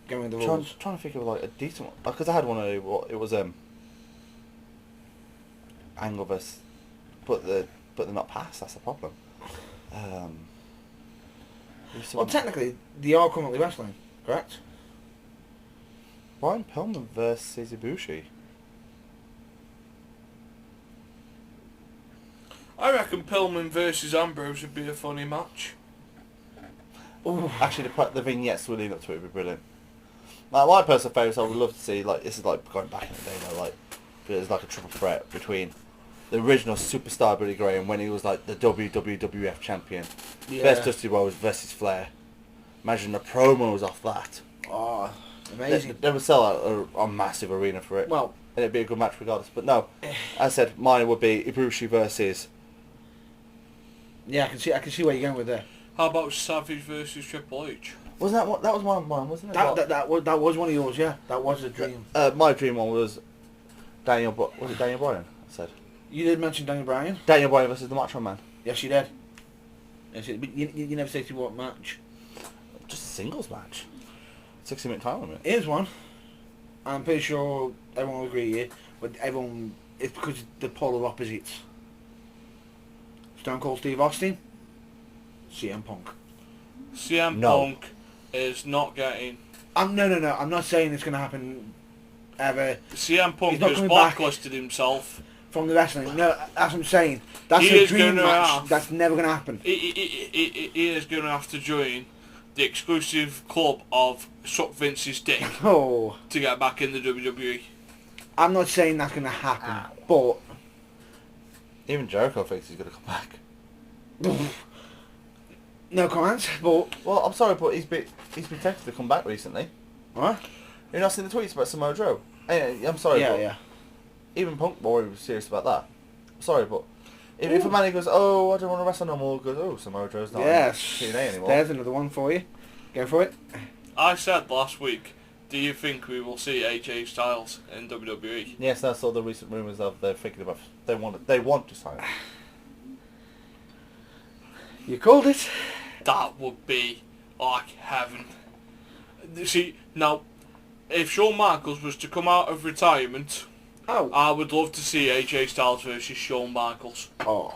going with the rules. Trying to think of like a decent one. Because I had one earlier, it was Angle versus... But they're not past, that's the problem. Well, technically, they are currently wrestling, correct? Brian Pillman versus Ibushi. I reckon Pillman versus Ambrose would be a funny match. Ooh. Actually, the vignettes will lead up to it would be brilliant. Like, my personal favourite, I would love to see, like, this is like going back in the day, like, there's like a triple threat between the original superstar Billy Graham when he was like the WWF champion. Yeah. Versus Dusty Rhodes versus Flair. Imagine the promos off that. Oh, amazing. They would sell out a massive arena for it. Well, and it'd be a good match regardless. But no, as I said, mine would be Ibushi versus... yeah, I can see where you're going with there. How about Savage versus Triple H? Wasn't that what? That was one of mine, wasn't it? That was one of yours, yeah. That was a dream. My dream one was Daniel. Was it Daniel Bryan? I said. You did mention Daniel Bryan. Daniel Bryan versus the Macho Man. Yes, you did. Yes, but you never said to what match. Just a singles match. 60-minute time limit. Here's one. I'm pretty sure everyone will agree here, but everyone, it's because the polar opposites. Stone Cold Steve Austin, CM Punk. CM No. Punk is not getting... No. I'm not saying it's going to happen ever CM Punk He's not has coming back. blacklisted himself. from the wrestling. No, that's what I'm saying. That's He a is dream gonna match. have- That's never going to happen. He is going to have to join the exclusive club of Suck Vince's dick Oh, to get back in the WWE. I'm not saying that's going to happen, but Even Jericho thinks he's going to come back. no comments. But Well, I'm sorry, but he's been tempted to come back recently. what? You're not seeing the tweets about Samoa Joe. I'm sorry, but Yeah. even Punk Boy was serious about that. Sorry, but if a man goes, oh, I don't want to wrestle no more, goes, oh, Samoa Joe's not in TNA anymore. There's another one for you. Go for it. I said last week, do you think we will see AJ Styles in WWE? Yes, that's all the recent rumours of they're thinking about. They want to sign. You called it. That would be like heaven. See, now, if Shawn Michaels was to come out of retirement, I would love to see AJ Styles versus Shawn Michaels. Oh.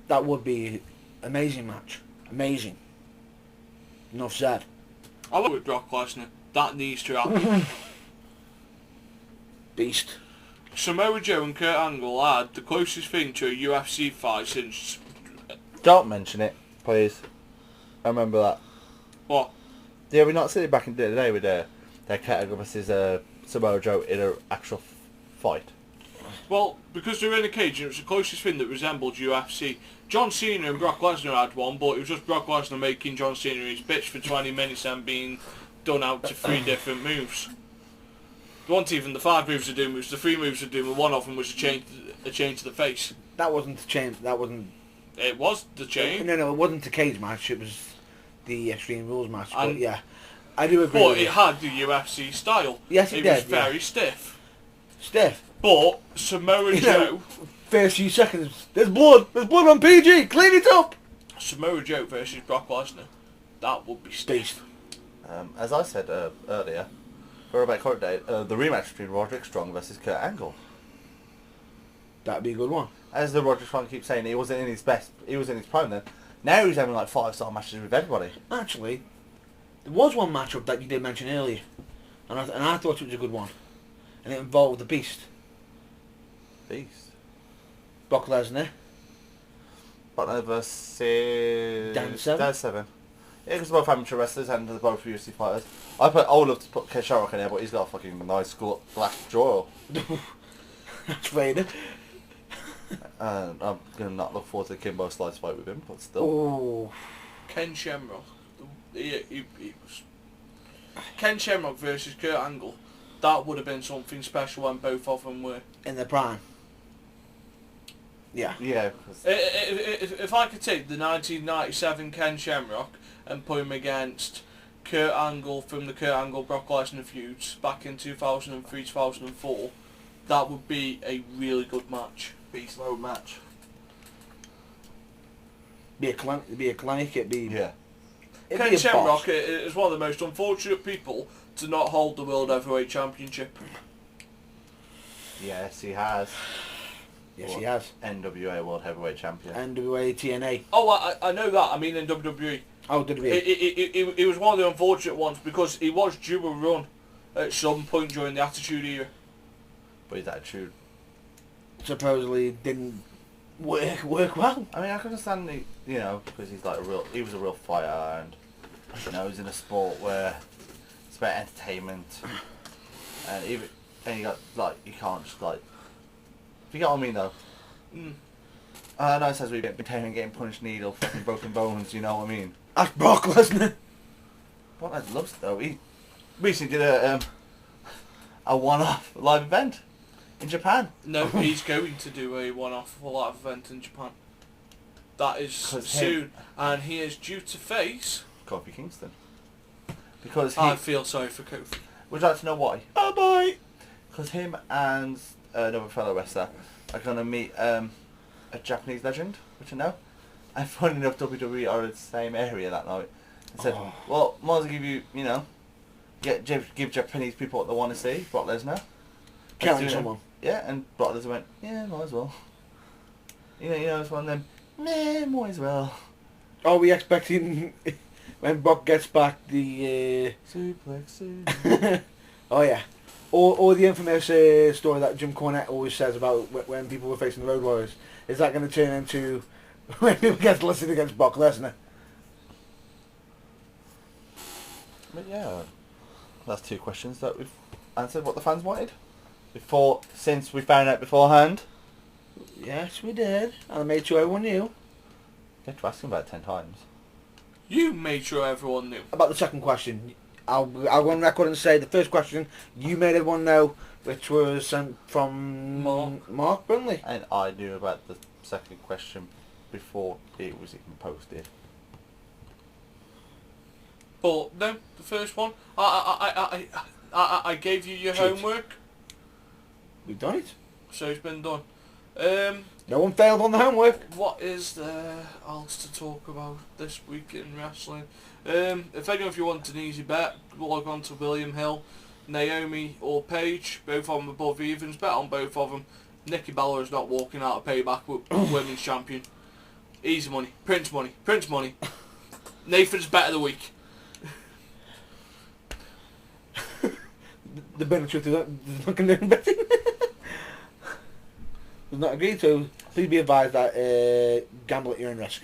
That would be amazing match. Amazing. Enough said. I love it with Brock Lesnar. That needs to happen. Beast. Samoa Joe and Kurt Angle had the closest thing to a UFC fight since... Don't mention it, please. I remember that. What? Yeah, we not seen it back in the day with their Kurt Angle versus Samoa Joe in an actual fight. Well, because they were in a cage and it was the closest thing that resembled UFC. John Cena and Brock Lesnar had one, but it was just Brock Lesnar making John Cena his bitch for 20 minutes and being done out to 3 different moves. There weren't even the 5 moves of doom, it was the 3 moves of doom, and one of them was a chain to the face. That wasn't the chain. That wasn't. It was the chain. No, it wasn't the cage match. It was the Extreme Rules match. But And- yeah, I do agree. But with it you. had the UFC style. Yes, it It did, was very stiff. Stiff. But Samoa You Joe... know, first few seconds, there's blood on PG, clean it up! Samoa Joe versus Brock Lesnar. That would be stiff. As I said earlier, for about current day, the rematch between Roderick Strong versus Kurt Angle. That'd be a good one. As the Roderick Strong keeps saying, he wasn't in his best. He was in his prime then. Now he's having like 5-star matches with everybody. Actually, there was one matchup that you did mention earlier, and I thought it was a good one, and it involved the Beast, Beast. Brock Lesnar. Butler versus Dan Severn? Dan Severn. Yeah, because they're both amateur wrestlers and they're both UFC fighters. I would love to put Ken Shamrock in there, but he's got a fucking nice black jaw. That's Vader. And I'm going to not look forward to the Kimbo Slice fight with him, but still. Oh, Ken Shamrock. He was... Ken Shamrock versus Kurt Angle. That would have been something special when both of them were... in the prime. Yeah. Yeah. 'Cause If I could take the 1997 Ken Shamrock and put him against Kurt Angle from the Kurt Angle Brock Lesnar feuds back in 2003-2004, that would be a really good match. Beast mode match. It'd be a clinic, it'd be... Yeah. It'd Ken be a Shamrock boss. is one of the most unfortunate people to not hold the World Heavyweight Championship. Yes, he has. Yes, he has. NWA World Heavyweight Champion. NWA, TNA. Oh, I know that. I mean in WWE. Oh, did we? He was one of the unfortunate ones because he was due a run at some point during the Attitude Era. But his attitude. Supposedly didn't work well. I mean, I can understand because he's like he was a real fighter, and he's in a sport where it's about entertainment, and you got you can't just if you get what I mean though. I know it says we've been getting punched, needle, fucking broken bones. You know what I mean? That's Brock Lesnar. What I love though, he recently did a one-off live event in Japan. No, he's going to do a one-off live event in Japan. That is soon, and he is due to face... Kofi Kingston. Because I feel sorry for Kofi. Would you like to know why? Oh boy! Because him and another fellow wrestler are going to meet a Japanese legend, which I know. And funny enough, WWE are in the same area that night. I said, well, might as well give you, give Japanese people what they want to see, Brock Lesnar. Killing someone. Yeah, and Brock Lesnar went, yeah, might as well. It's one of them, meh, might as well. Are we expecting when Brock gets back the... Suplex. Oh yeah. Or the infamous story that Jim Cornette always says about when people were facing the Road Warriors. Is that going to turn into when people get listed against Brock Lesnar? But yeah, that's 2 questions that we've answered what the fans wanted. Since we found out beforehand. Yes, we did. And I made sure everyone knew. You have to ask him about 10 times. You made sure everyone knew. About the second question, I'll go on record and say the first question you made everyone know, which was sent from Mark Brunley. And I knew about the second question before it was even posted. But no, the first one, I gave you your Cheat. homework, We've done it. so it's been done. No one failed on the homework. What is there else to talk about this week in wrestling? If any of you want an easy bet, log on to William Hill, Naomi or Paige, both of them above evens, bet on both of them. Nikki Bella is not walking out of payback with women's champion. Easy money, Prince money. Nathan's bet of the week. The benefit is not going to do betting. Does not agree to. Please be advised that gamble at your own risk.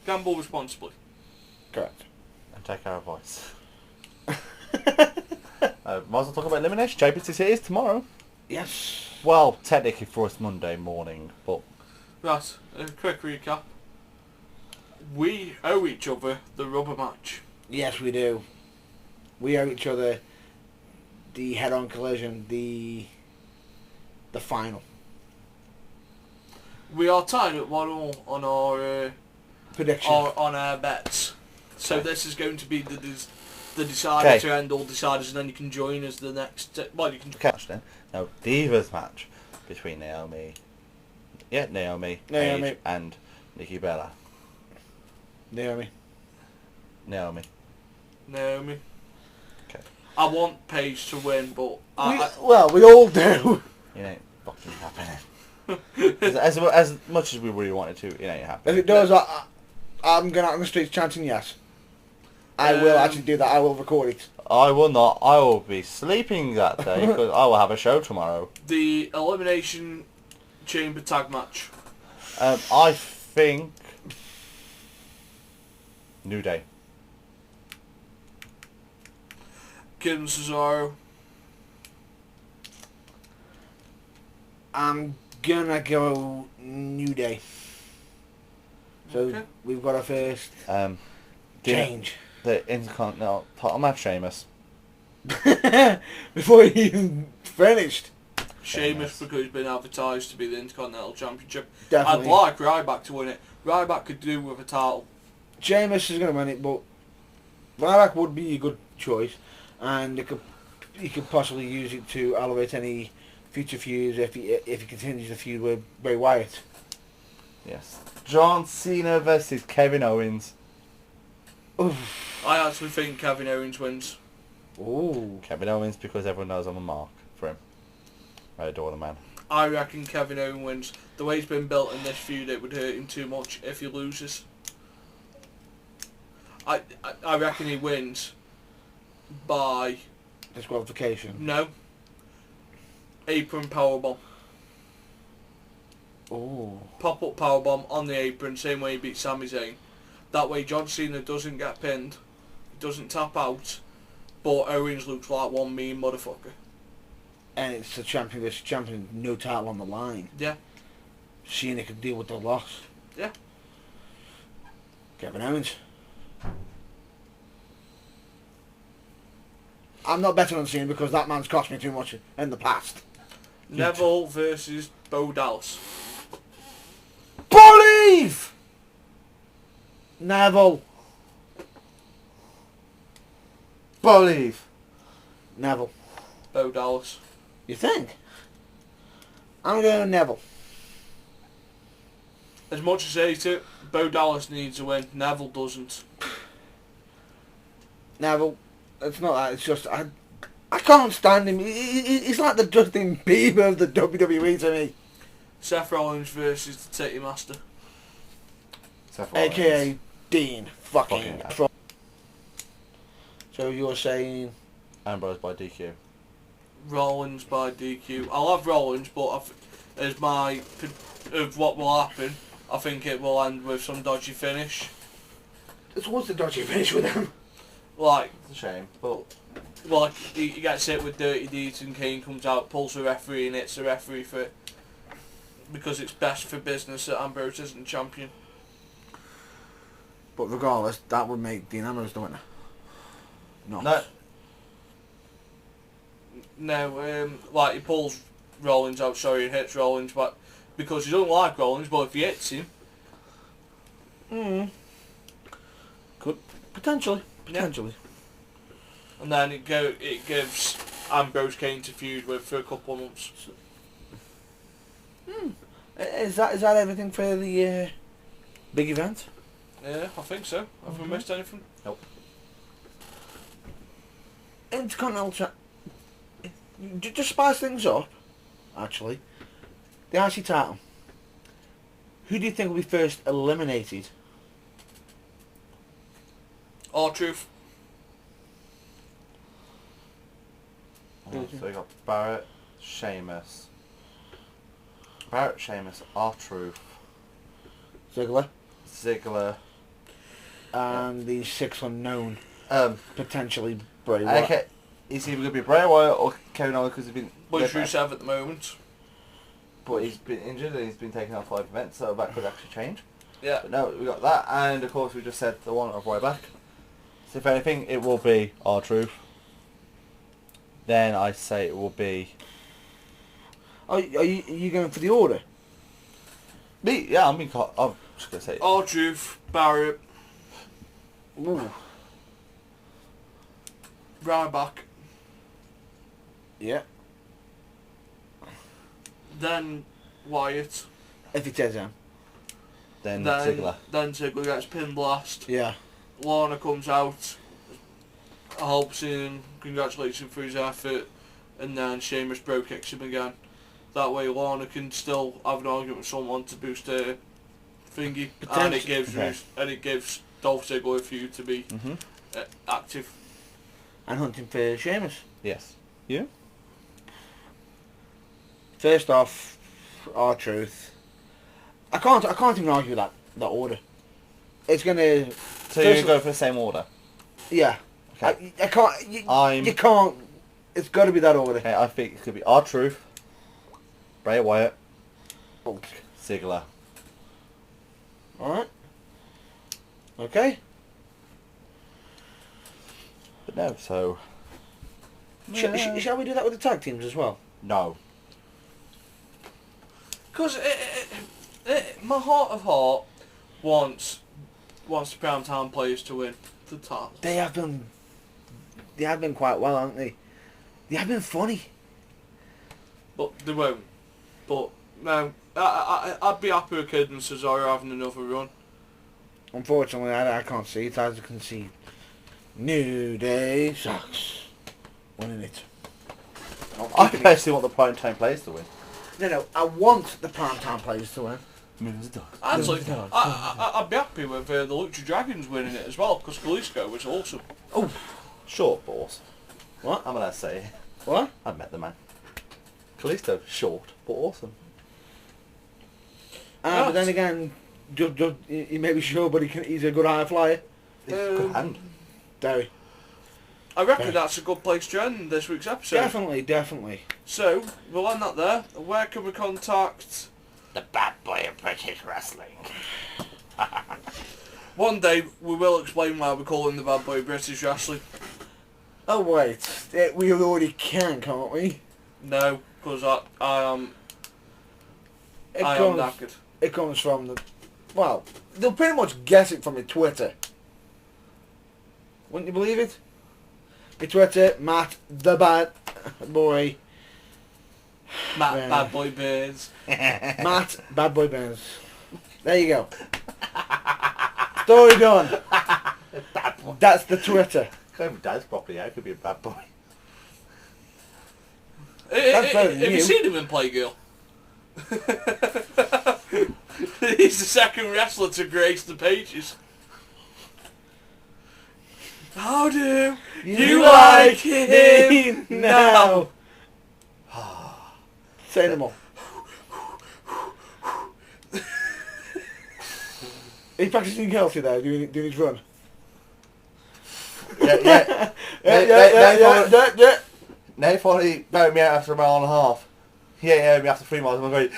Gamble responsibly. Correct. And take our advice. Might as well talk about elimination champions. It is tomorrow. Yes. Well, technically for us Monday morning, but... Right, a quick recap. We owe each other the rubber match. Yes, we do. We owe each other the head-on collision, the final. We are tied at 1-1 on our Prediction. on our bets. So Okay. this is going to be the decider Okay. to end all deciders, and then you can join us the next. Well, you can. Catch then. Now, Divas match between Naomi, Paige, and Nikki Bella. Naomi. Naomi. Naomi. Okay. I want Paige to win, but We all do. It ain't fucking happening. as much as we really wanted to, it ain't If happening. it does, I'm going out on the streets chanting yes. I will actually do that. I will record it. I will not. I will be sleeping that day because I will have a show tomorrow. the Elimination Chamber tag match. I think New Day. Kid and Cesaro. I'm gonna go New Day. So Okay. we've got our first change. The Intercontinental title match, Sheamus. Before he even finished. Sheamus, because he's been advertised to be the Intercontinental Championship. Definitely. I'd like Ryback to win it. Ryback could do with a title. Sheamus is going to win it, but Ryback would be a good choice, and he could possibly use it to elevate any future feuds if he continues the feud with Bray Wyatt. Yes. John Cena versus Kevin Owens. Oof. I actually think Kevin Owens wins. Ooh. Kevin Owens because everyone knows I'm a mark for him. I adore the man. I reckon Kevin Owens wins. The way he's been built in this feud, it would hurt him too much if he loses. I reckon he wins by... Disqualification. No. Apron powerbomb. Ooh. Pop-up powerbomb on the apron, same way he beat Sami Zayn. That way John Cena doesn't get pinned, doesn't tap out, but Owens looks like one mean motherfucker. And it's the champion versus champion, no title on the line. Yeah. Cena could deal with the loss. Yeah. Kevin Owens. I'm not betting on Cena because that man's cost me too much in the past. Neville versus Bo Dallas. Believe! Neville. Believe. Neville. Bo Dallas. You think? I'm going Neville. As much as I hate it, Bo Dallas needs a win. Neville doesn't. Neville. It's not that. It's just I can't stand him. He's like the Justin Bieber of the WWE to me. Seth Rollins versus the Titty Master. Seth Rollins. AKA Dean fucking Fucking Trump. So you're saying Ambrose by DQ. Rollins by DQ. I'll have Rollins, but as my of what will happen, I think it will end with some dodgy finish. what's the dodgy finish with him? Like, It's a shame, but like he gets hit with dirty deeds and Kane comes out, pulls the referee and hits the referee because it's best for business that Ambrose isn't champion. But regardless, that would make Dean Ambrose the winner. not. No. No, like he pulls Rollins out, sorry, he hits Rollins, but because he doesn't like Rollins, but if he hits him, Could potentially. and then it gives Ambrose Kane to feud with for a couple of months. Is that everything for the big event? Yeah, I think so. Have we missed anything? Nope. Intercontinental to spice things up, actually, the IC title. Who do you think will be first eliminated? R-Truth. So you got Barrett, Sheamus, R-Truth, Ziggler, Ziggler, and the six unknown, potentially Bray okay, Wyatt. it's either going to be Bray Wyatt or Kevin Owens because he's been... Which Rusev at the moment. But he's been injured and he's been taken off 5 events, so that could actually change. Yeah. But no, we got that, and of course we just said the one of Ryback. So if anything, it will be R-Truth. Then I say it will be... Are you going for the order? Me? Yeah, I'm just going to say... R-Truth, Barrett, Ooh. Ryback, Yeah. then Wyatt, If he tears down. Then Ziggler. Then Ziggler gets pin blast. Yeah. Lana comes out, helps him, congratulates him for his effort, and then Sheamus bro kicks him again. That way Lana can still have an argument with someone to boost her thingy, and it gives Dolph Ziggler a few to be active. And hunting for Sheamus. Yes. You? First off, R-Truth. I can't even argue that order. It's gonna. So you're going to go for the same order? Yeah. Okay. I can't. You can't. It's got to be that order. Okay, I think it could be R-Truth, Bray Wyatt, Oh. Ziggler. Alright. Okay. But no, so... Shall we do that with the tag teams as well? No. Because my heart of heart wants the Parental players to win the title. They have been quite well, haven't they? They have been funny. But they won't. But no, I'd be happy with Kid and Cesaro having another run. Unfortunately, I can't see it. As I can see, New Day sucks. Winning it. I personally want the prime time players to win. No, I want the primetime players to win. Actually, I'd be happy with the Lucha Dragons winning it as well, because Kalisto was awesome. Oh, Short, but awesome. what? I'm going to say, What? I've met the man. Kalisto, short, but awesome. But then again, he may be short, but he's a good high flyer. He's a good hand. Derry. I reckon that's a good place to end this week's episode. Definitely. So, we'll end that there. Where can we contact The bad boy of British wrestling. One day we will explain why we call him the bad boy of British wrestling. Oh wait, we already can't we? No, because I am knackered. It comes from the... Well, they'll pretty much guess it from your Twitter. Wouldn't you believe it? Your Twitter, Matt the Bad Boy. Matt Bad Boy Burns. Matt Bad Boy Burns. There you go. Story done. That's the Twitter. Can't even dance properly, I could be a bad boy. Have you seen him in Playgirl? He's the second wrestler to grace the pages. How do you like him now? Say no more. He's practicing Kelsey there, doing his run. Yeah. Yeah. Now he finally buried me out after a mile and a half. He ate me after 3 miles and I'm going...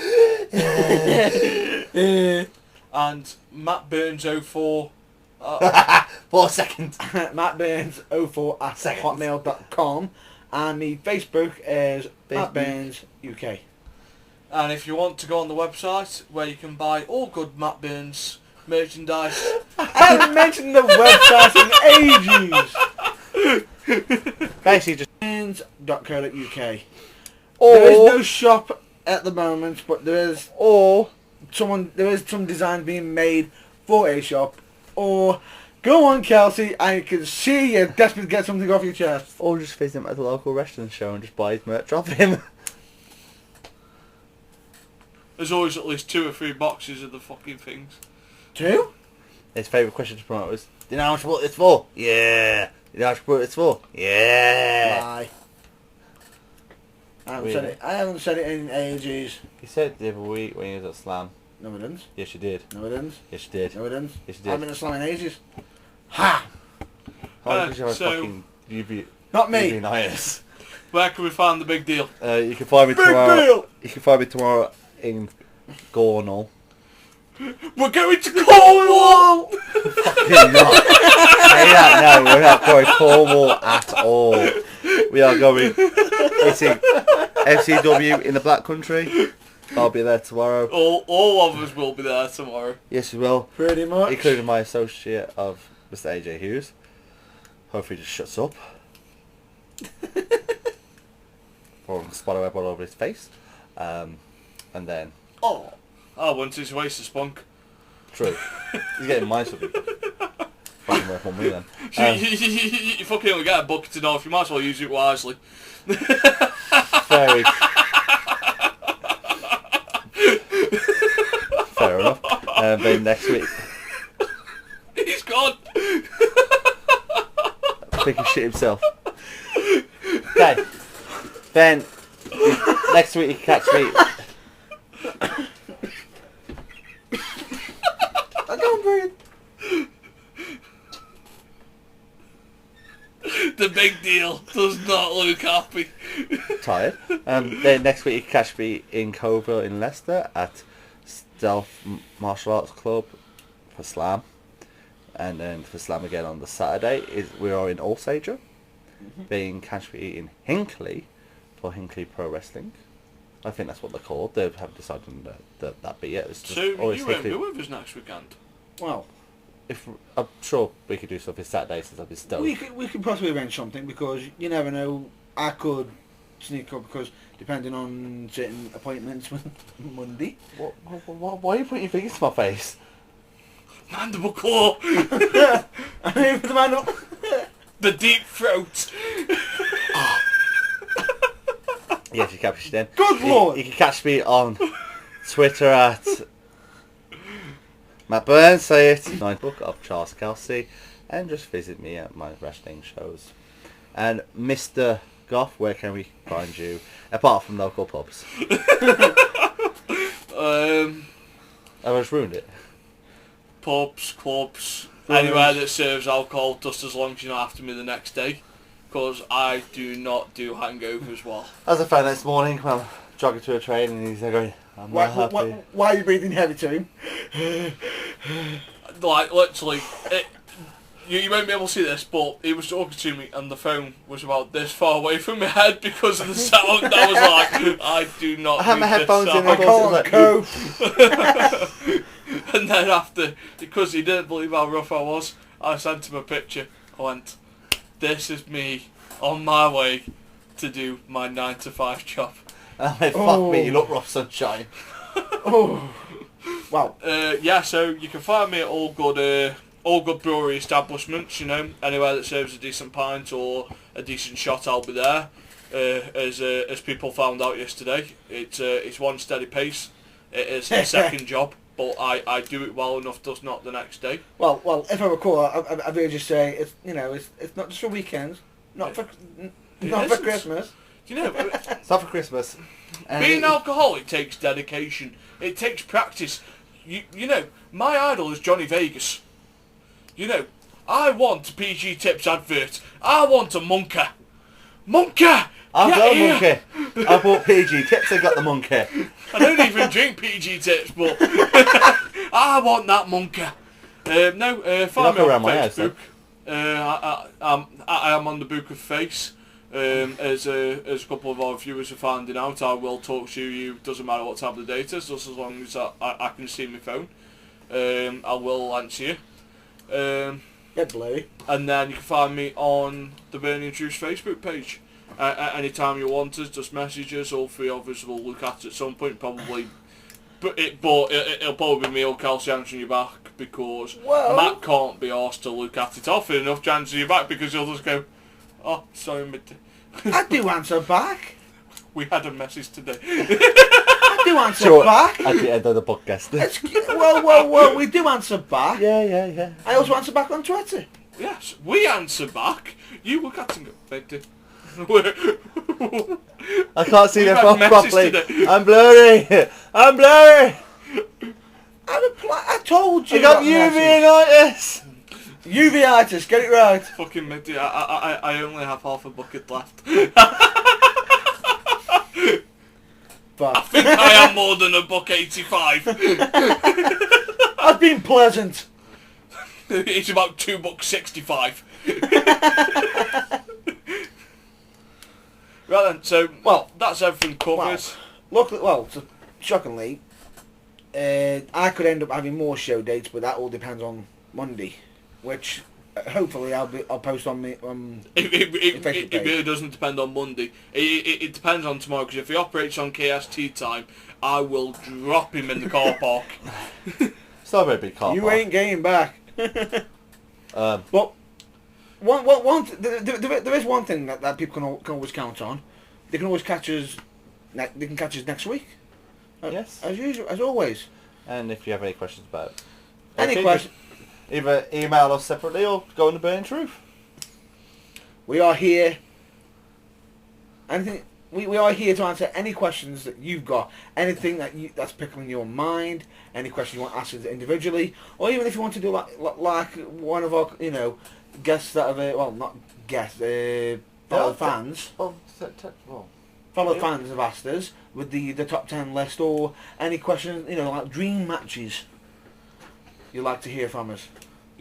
And Matt Burns 04 4 seconds. mattburns04@hotmail.com, and the Facebook is Matt Burns UK. And if you want to go on the website where you can buy all good Matt Burns merchandise. I haven't mentioned the website in ages. Basically, just Burns.co.uk. or There is no shop at the moment, but there is or some designs being made for a shop. Or go on, Kelsey, I can see you're desperate to get something off your chest. or just visit him at the local restaurant show and just buy his merch off him. There's always at least 2 or 3 boxes of the fucking things. 2? His favourite question to promote was, "Do you know how much it's for?" "Yeah." "Do you know how much it's for?" "Yeah." Lie. I haven't Really? said it. I haven't said it in ages. He said the other week when he was at Slam. No, it didn't. Yes, you did. No, it didn't. Yes, you did. No, it didn't. Yes, you I did. haven't been slamming ages. Ha! How did you have a so- fucking Not me. UB-itis? Where can we find the big deal? You can find me Big tomorrow. deal! You can find me tomorrow in Gornal. We're going to Cornwall! Fucking not. Say that now. We're not going Cornwall at all. We are going. It's in FCW in the Black Country. I'll be there tomorrow. All of us will be there tomorrow. Yes, we will. Pretty much. Including my associate of Mr. AJ Hughes. Hopefully he just shuts up. Or spider web all over his face. And then... Oh, I want his waste of spunk. True. He's getting mine something. Fucking worth more money then. You fucking only get a bucket to know if you might as well use it wisely. Very... Fair enough. Then next week... He's gone. I think he shit himself. Okay. Then next week you can catch me. I can't breathe. The big deal does not look happy. Tired. Then next week you can catch me in Coville in Leicester at Stealth Martial Arts Club for Slam. And then for Slam again on the Saturday we are in Alsager. Then you can catch me in Hinckley for Hinckley Pro Wrestling. I think that's what they're called. They haven't decided on that bit yet. It's just So you always won't be Hinckley. with us next weekend? Well, I'm sure we could do something Saturday since I've been stoned. we could possibly arrange something, because you never know. I could sneak up, because depending on certain appointments with Monday. Why are you putting your fingers to my face? Mandible claw. I'm here for the man up. The deep throat. Yes, you catch me then. Good lord! You can catch me on Twitter at Matt Burns, say it. My book of Charles Kelsey, and just visit me at my wrestling shows. And Mr. Goff, where can we find you apart from local pubs? Um, I just ruined it. pubs, clubs, anywhere that serves alcohol, just as long as you're not after me the next day. Because I do not do hangovers well. As I found this morning when I'm jogging to a train and he's going, I'm not happy. Why are you breathing heavy to him? Like, literally, you won't be able to see this, but he was talking to me and the phone was about this far away from my head because of the sound. I was like, I do not I had my need this headphones in sound. I can't cope. And then after, because he didn't believe how rough I was, I sent him a picture. I went, this is me on my way to do my 9 to 5 job. And I went, fuck me, you look rough, sunshine. Oh. Wow. Yeah, so you can find me at all good brewery establishments, you know, anywhere that serves a decent pint or a decent shot, I'll be there. As people found out yesterday, it's one steady pace. It is a second job, but I do it well enough, does not the next day. Well, if I recall, I've heard you say it's not just for weekends, not for isn't. Christmas. You know, It's not for Christmas. being alcoholic takes dedication. It takes practice. You know, my idol is Johnny Vegas. You know, I want a PG Tips advert. I want a monkey. Monkey! I've get got a here! monkey. I bought PG Tips and got the monkey. I don't even drink PG Tips, but I want that monkey. Find me around on my house, Facebook. I am on the Book of Face. As a couple of our viewers are finding out, I will talk to you. Doesn't matter what time of the day it is, just as long as I can see my phone. I will answer you. Get blurry. And then you can find me on the Burning Truth Facebook page. Anytime you want us, just message us. All three of us will look at it at some point, probably. But it'll probably be me or Kelsey answering you back, because Matt can't be asked to look at it often enough to answer you back, because he'll just go, "Oh, sorry, mate." I do answer back. We had a message today. I do answer back. At the end of the podcast. Well, we do answer back. Yeah. I also answer back on Twitter. Yes, we answer back. You look at and go, "Mate." I can't see We've their had phone messages properly. today. I'm blurry. I told you. I got uveitis. Uveitis, get it right. Fucking mate, I only have half a bucket left. I think I am more than a buck 85. I've been pleasant. It's about $2.65. Right then, so that's everything covered. So shockingly, I could end up having more show dates, but that all depends on Monday, which hopefully I'll post on me. It really doesn't depend on Monday. It depends on tomorrow, because if he operates on KST time, I will drop him in the car park. It's not a very big car You park. ain't getting back. But there is one thing that people can always count on. They can always catch us. They can catch us next week. Yes. As usual, as always. And if you have any questions about Any question? either email us separately or go on the Burning Truth. We are here. Anything. We are here to answer any questions that you've got. Anything that's pickling your mind. Any question you want to ask us individually, or even if you want to do like one of our guests that have not guests fellow fans. Fellow fans have asked us with the top 10 list, or any questions like dream matches you'd like to hear from us.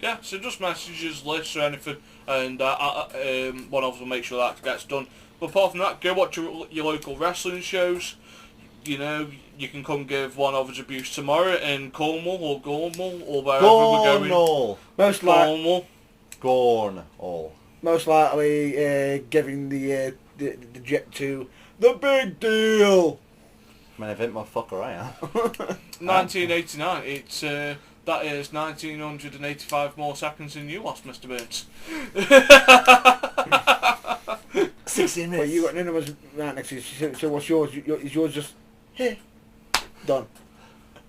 Yeah, so just messages, lists or anything, and one of us will make sure that gets done. But apart from that, go watch your local wrestling shows. You can come give one of us abuse tomorrow in Cornwall or Gornwall or wherever we're going. Cornwall. Most likely giving the jet to the big deal. Man, event motherfucker I am. 1989. It's that is 1985 more seconds than you lost, Mr. Burns. 16 minutes. Well, you got none of us right next to you. So what's yours? Is yours just here? Done.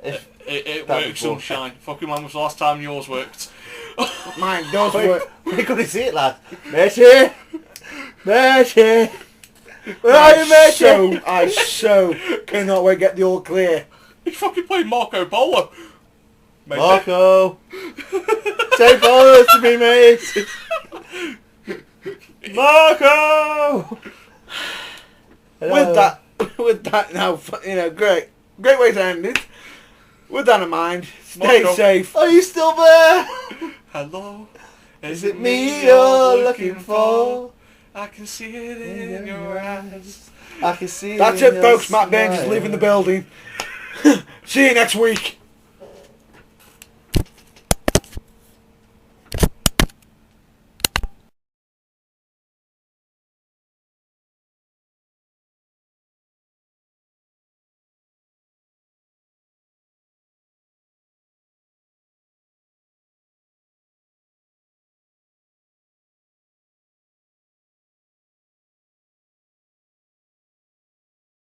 It works, sunshine. Fucking when was the last time yours worked? Mine does work. We couldn't see it, lad. Messi! Where are you, Messi? I so cannot wait to get the all clear. He's fucking playing Marco Polo. Marco! Say photos to me, mate! Marco! With that now, great way to end it. With that in mind, stay Marco. safe. Are you still there? Hello? Is it me you're looking for? I can see it in your eyes. I can see That's in it, your folks. Matt Burns is smile. leaving the building. See you next week.